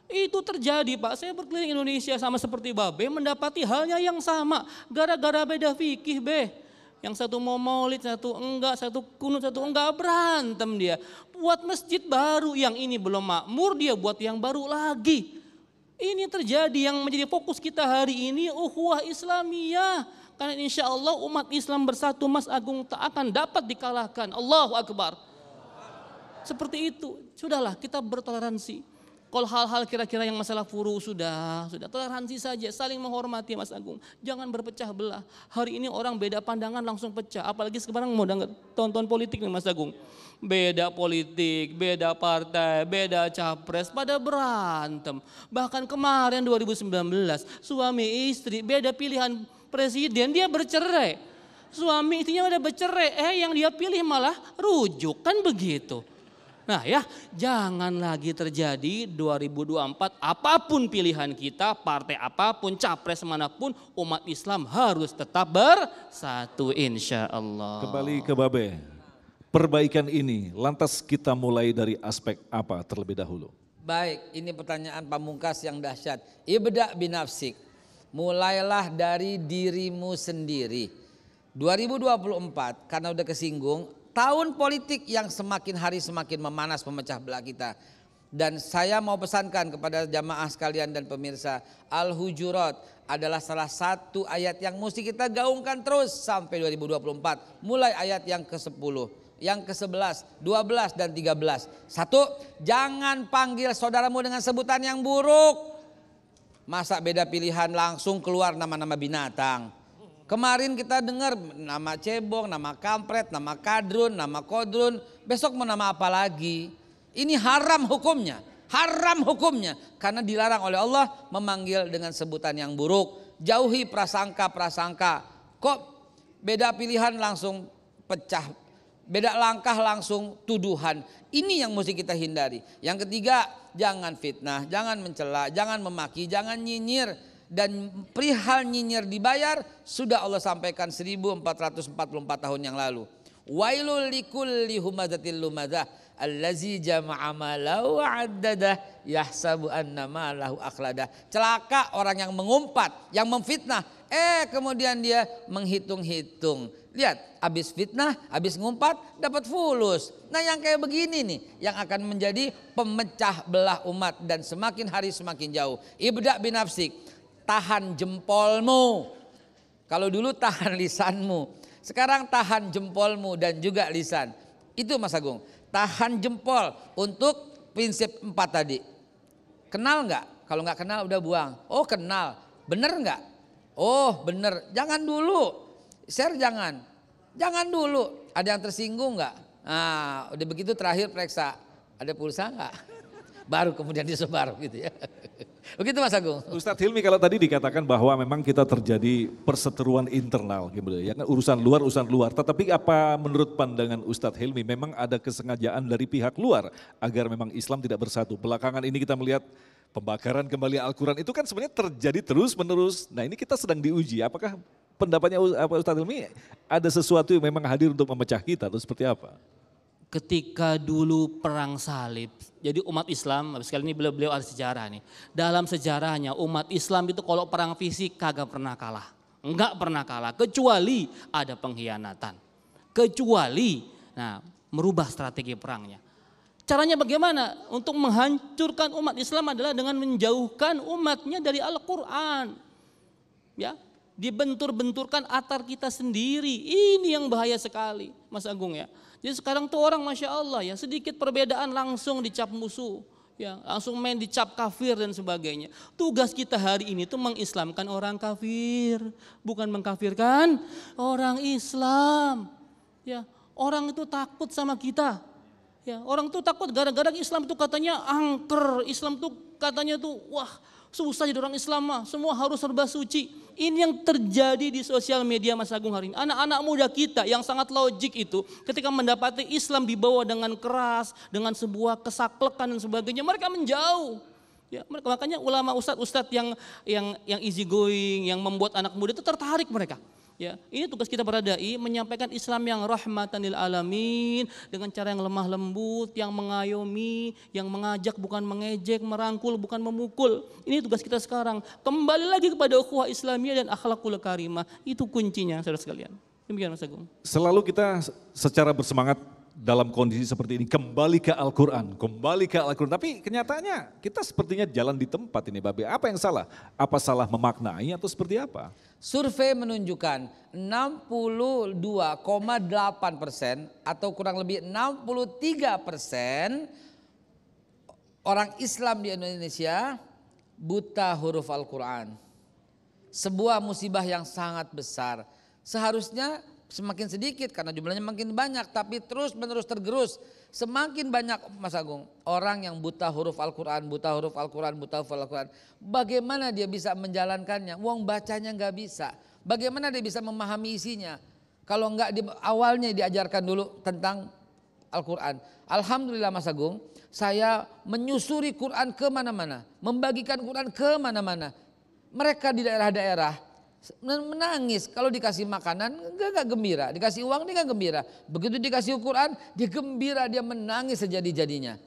S3: Itu terjadi Pak, saya berkeliling Indonesia sama seperti Babe mendapati halnya yang sama. Gara-gara beda fikih Be. Yang satu mau maulid, satu enggak, satu kunut, satu enggak, berantem dia. Buat masjid baru, yang ini belum makmur dia buat yang baru lagi. Ini terjadi yang menjadi fokus kita hari ini ukhuwah Islamiyah. Karena insya Allah umat Islam bersatu Mas Agung tak akan dapat dikalahkan. Allahu Akbar. Seperti itu, sudahlah kita bertoleransi. Kalau hal-hal kira-kira yang masalah furu sudah toleransi saja, saling menghormati Mas Agung. Jangan berpecah belah. Hari ini orang beda pandangan langsung pecah. Apalagi sekarang mau tonton politik nih Mas Agung. Beda politik, beda partai, beda capres, pada berantem. Bahkan kemarin 2019 suami istri beda pilihan presiden, dia bercerai. Suami istrinya udah bercerai, yang dia pilih malah rujuk, kan begitu. Nah ya, jangan lagi terjadi 2024 apapun pilihan kita, partai apapun, capres manapun, umat Islam harus tetap bersatu insya Allah.
S2: Kembali ke Babe, perbaikan ini lantas kita mulai dari aspek apa terlebih dahulu?
S5: Baik, ini pertanyaan pamungkas yang dahsyat. Ibda binafsik, mulailah dari dirimu sendiri. 2024 karena udah kesinggung, tahun politik yang semakin hari semakin memanas memecah belah kita. Dan saya mau pesankan kepada jamaah sekalian dan pemirsa, Al-Hujurat adalah salah satu ayat yang mesti kita gaungkan terus sampai 2024. Mulai ayat yang ke-10, yang ke-11, 12 dan 13. 1, jangan panggil saudaramu dengan sebutan yang buruk. Masa beda pilihan langsung keluar nama-nama binatang. Kemarin kita dengar nama cebong, nama kampret, nama kadrun, nama kodrun. Besok mau nama apa lagi? Ini haram hukumnya. Haram hukumnya. Karena dilarang oleh Allah memanggil dengan sebutan yang buruk. Jauhi prasangka-prasangka. Kok beda pilihan langsung pecah. Beda langkah langsung tuduhan. Ini yang mesti kita hindari. Yang ketiga, jangan fitnah, jangan mencela, jangan memaki, jangan nyinyir. Dan perihal nyinyir dibayar sudah Allah sampaikan 1444 tahun yang lalu. Wailul likulli humazatil lumazah allazi jama'a malahu wa'addadah yahsabu anna malahu akhladah. Celaka orang yang mengumpat, yang memfitnah, kemudian dia menghitung-hitung. Lihat, habis fitnah, habis ngumpat dapat fulus. Nah, yang kayak begini nih yang akan menjadi pemecah belah umat dan semakin hari semakin jauh. Ibda binafsik. Tahan jempolmu. Kalau dulu tahan lisanmu, sekarang tahan jempolmu dan juga lisan. Itu Mas Agung. Tahan jempol untuk prinsip 4 tadi. Kenal nggak? Kalau nggak kenal udah buang. Oh kenal. Bener nggak? Oh bener. Jangan dulu. Share jangan. Jangan dulu. Ada yang tersinggung nggak? Nah udah begitu terakhir periksa. Ada pulsa nggak? Baru kemudian disebar gitu ya. Begitu Mas Agung.
S2: Ustadz Hilmi, kalau tadi dikatakan bahwa memang kita terjadi perseteruan internal gitu ya, kan urusan luar. Tetapi apa menurut pandangan Ustadz Hilmi memang ada kesengajaan dari pihak luar agar memang Islam tidak bersatu? Belakangan ini kita melihat pembakaran kembali Al-Quran itu kan sebenarnya terjadi terus menerus. Nah ini kita sedang diuji. Apakah pendapatnya Ustadz Hilmi ada sesuatu yang memang hadir untuk memecah kita atau seperti apa?
S3: Ketika dulu perang salib, jadi umat Islam, sekali ini beliau ada sejarah nih. Dalam sejarahnya umat Islam itu kalau perang fisik kagak pernah kalah. Enggak pernah kalah, kecuali ada pengkhianatan. Kecuali merubah strategi perangnya. Caranya bagaimana? Untuk menghancurkan umat Islam adalah dengan menjauhkan umatnya dari Al-Quran. Ya, dibentur-benturkan atar kita sendiri. Ini yang bahaya sekali Mas Agung ya. Jadi sekarang tuh orang Masya Allah ya, sedikit perbedaan langsung dicap musuh, ya langsung main dicap kafir dan sebagainya. Tugas kita hari ini tuh mengislamkan orang kafir, bukan mengkafirkan orang Islam. Ya, orang itu takut sama kita. Ya, orang itu takut gara-gara Islam itu katanya angker, Islam itu katanya tuh wah susah jadi orang Islam mah, semua harus serba suci. Ini yang terjadi di sosial media Mas Agung hari ini. Anak-anak muda kita yang sangat logik itu ketika mendapati Islam dibawa dengan keras, dengan sebuah kesaklekan dan sebagainya, mereka menjauh. Ya, makanya ulama ustadz yang easy going, yang membuat anak muda itu tertarik mereka. Ya, ini tugas kita para dai menyampaikan Islam yang rahmatan lil alamin dengan cara yang lemah lembut, yang mengayomi, yang mengajak bukan mengejek, merangkul bukan memukul. Ini tugas kita sekarang. Kembali lagi kepada ukhuwah Islamiyah dan akhlakul karimah. Itu kuncinya saudara sekalian. Demikian Mas Agung.
S2: Selalu kita secara bersemangat dalam kondisi seperti ini kembali ke Al-Quran, tapi kenyataannya kita sepertinya jalan di tempat ini Babe. Apa yang salah? Apa salah memaknai atau seperti apa?
S5: Survei menunjukkan 62,8% atau kurang lebih 63% orang Islam di Indonesia buta huruf Al-Quran. Sebuah musibah yang sangat besar. Seharusnya semakin sedikit karena jumlahnya makin banyak, tapi terus menerus tergerus. Semakin banyak Mas Agung orang yang buta huruf Al-Quran, bagaimana dia bisa menjalankannya? Wong bacanya nggak bisa. Bagaimana dia bisa memahami isinya? Kalau nggak awalnya diajarkan dulu tentang Al-Quran. Alhamdulillah Mas Agung, saya menyusuri Quran kemana-mana, membagikan Quran kemana-mana. Mereka di daerah-daerah menangis kalau dikasih makanan enggak gembira, dikasih uang dia enggak gembira. Begitu dikasih Quran dia gembira, dia menangis sejadi-jadinya.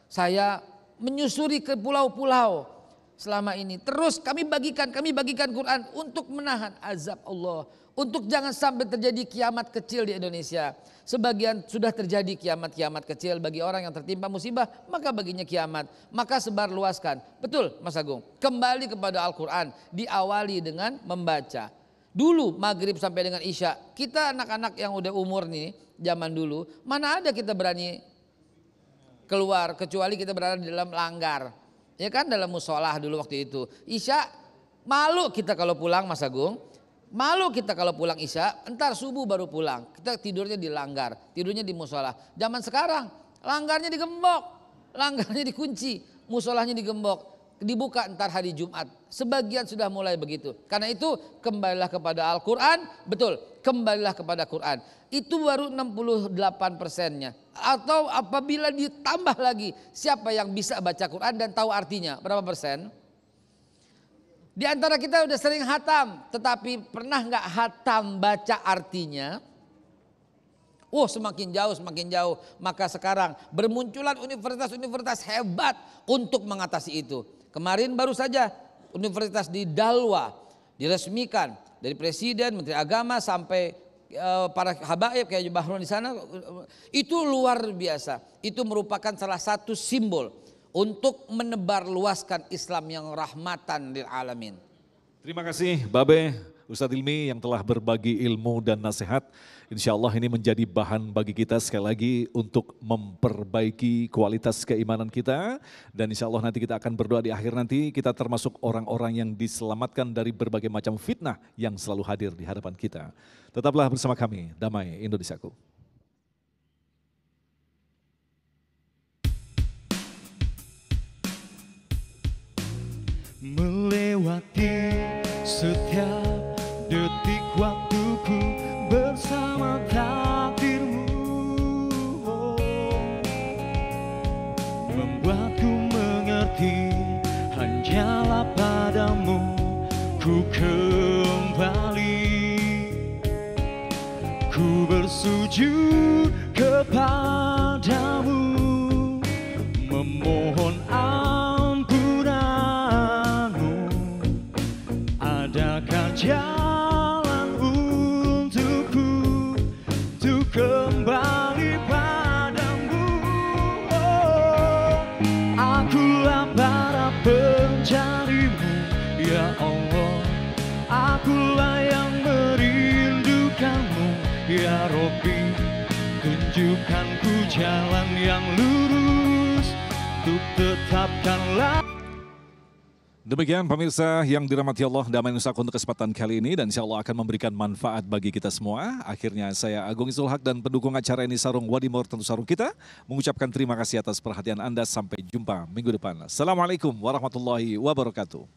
S5: Saya menyusuri ke pulau-pulau selama ini. Terus kami bagikan Quran untuk menahan azab Allah, untuk jangan sampai terjadi kiamat kecil di Indonesia. Sebagian sudah terjadi kiamat-kiamat kecil bagi orang yang tertimpa musibah, maka baginya kiamat. Maka sebar luaskan. Betul Mas Agung, kembali kepada Al-Quran, diawali dengan membaca. Dulu maghrib sampai dengan isya, kita anak-anak yang udah umur nih, zaman dulu, mana ada kita berani keluar, kecuali kita berada di dalam langgar. Ya kan, dalam musolah dulu waktu itu. Isya, malu kita kalau pulang Mas Agung. Malu kita kalau pulang isya, entar subuh baru pulang. Kita tidurnya di langgar, tidurnya di musola. Zaman sekarang langgarnya digembok, langgarnya dikunci, musolahnya digembok, dibuka entar hari Jumat. Sebagian sudah mulai begitu. Karena itu kembalilah kepada Al-Quran, betul, kembalilah kepada Quran. Itu baru 68%-nya. Atau apabila ditambah lagi, siapa yang bisa baca Quran dan tahu artinya, berapa persen? Di antara kita udah sering hatam, tetapi pernah nggak hatam baca artinya? Semakin jauh. Maka sekarang bermunculan universitas-universitas hebat untuk mengatasi itu. Kemarin baru saja universitas di Dalwa diresmikan dari presiden, menteri agama sampai para habaib kayak Bahrun di sana. Itu luar biasa. Itu merupakan salah satu simbol untuk menebar luaskan Islam yang rahmatan lil alamin.
S2: Terima kasih Babe, Ustadz Ilmi yang telah berbagi ilmu dan nasihat. Insya Allah ini menjadi bahan bagi kita sekali lagi untuk memperbaiki kualitas keimanan kita. Dan insya Allah nanti kita akan berdoa di akhir nanti kita termasuk orang-orang yang diselamatkan dari berbagai macam fitnah yang selalu hadir di hadapan kita. Tetaplah bersama kami, Damai Indonesiaku.
S7: Melewati setiap detik waktuku bersama takdirmu, membuatku mengerti hanyalah padamu ku kembali. Ku bersujud kepadamu, memohon adakah jalan untukku untuk kembali padamu? Akulah para pencarimu, ya Allah. Akulah yang merindukanmu, ya Rabbi. Tunjukkanku jalan yang lurus untuk tetapkanlah.
S2: Demikian pemirsa yang dirahmati Allah, Damai Indonesiaku untuk kesempatan kali ini dan insya Allah akan memberikan manfaat bagi kita semua. Akhirnya saya Agung Izul Haq dan pendukung acara ini Sarung Wadimor tentu Sarung kita mengucapkan terima kasih atas perhatian Anda. Sampai jumpa minggu depan. Assalamualaikum warahmatullahi wabarakatuh.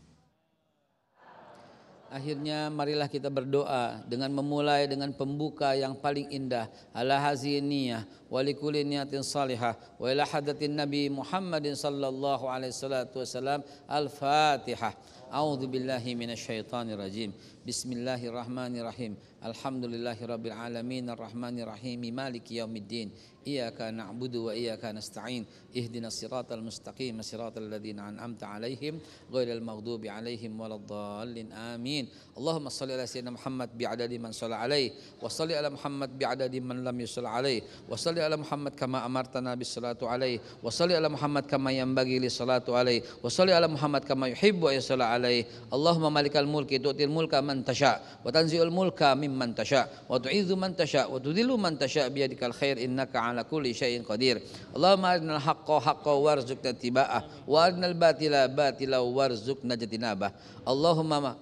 S5: Akhirnya marilah kita berdoa dengan memulai dengan pembuka yang paling indah. Ala haziniyah wa likulli niyatin salihah wa ila hadatin Nabi Muhammadin sallallahu alaihi wasallam. Al-Fatihah. A'udzu billahi minasyaitonir rajim. Bismillahirrahmanirrahim. Alhamdulillahirabbil alamin arrahmanir rahim maliki yaumiddin. Iyyaka na'budu wa iyyaka nasta'in. Ihdinas siratal mustaqim siratal ladzina an'amta 'alaihim ghairil maghdubi 'alaihim waladdallin. Amin. Allahumma shalli ala sayyidina Muhammad bi'adadi man shalla alaihi wa shalli ala Muhammad bi'adadi man lam yushalla alaihi wa shalli ala Muhammad kama amartana bis salatu alaihi wa shalli ala Muhammad kama yanbaghi lis salatu alaihi wa shalli ala Muhammad kama yuhibbu ay shalla alaihi. Allahumma malikal mulki tu'til mulka man tasha wa tanzi'ul mulka mimman tasha wa tu'izzu man tasha wa tudhillu man tasha biyadikal khair innaka ala kulli syai'in qadir. Allahumma arinal haqqa haqqan warzuqna ittiba'ah wa arinal batila batila warzuqna ijtinabah. Allahumma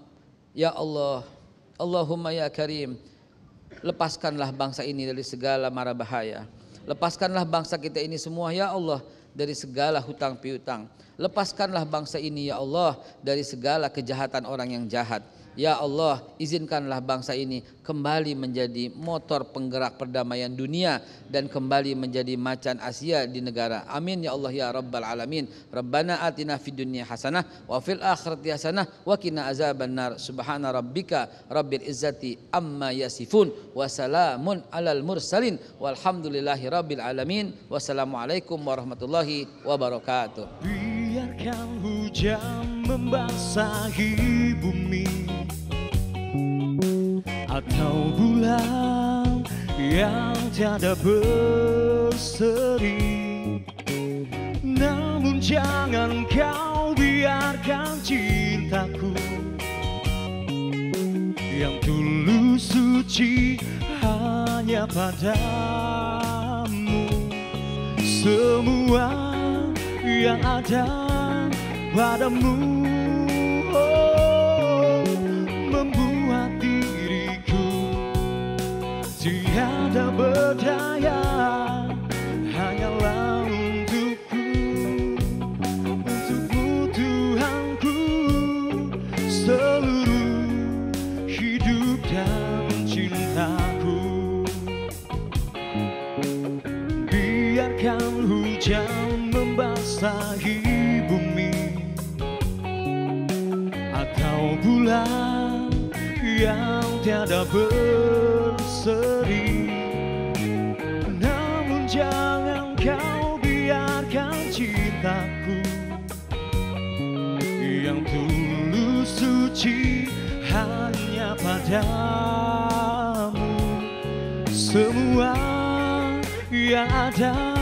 S5: ya Allah, Allahumma ya Karim, lepaskanlah bangsa ini dari segala mara bahaya. Lepaskanlah bangsa kita ini semua ya Allah dari segala hutang piutang. Lepaskanlah bangsa ini ya Allah dari segala kejahatan orang yang jahat. Ya Allah, izinkanlah bangsa ini kembali menjadi motor penggerak perdamaian dunia dan kembali menjadi macan Asia di negara. Amin ya Allah ya Rabbal Alamin. Rabbana atina fid dunya hasanah wa fil akhirati hasanah wa qina azabannar. Subhana rabbika rabbil izzati amma yasifun wa salamun alal mursalin walhamdulillahi rabbil alamin. Wassalamualaikum warahmatullahi wabarakatuh.
S7: Biarkan hujan membasahi bumi atau bulan yang tiada berseri, namun jangan kau biarkan cintaku yang tulus suci hanya padamu. Semua yang ada padamu membuat diri hujan membasahi bumi, atau bulan yang tiada berseri. Namun jangan kau biarkan cintaku yang tulus suci hanya padamu. Semua yang ada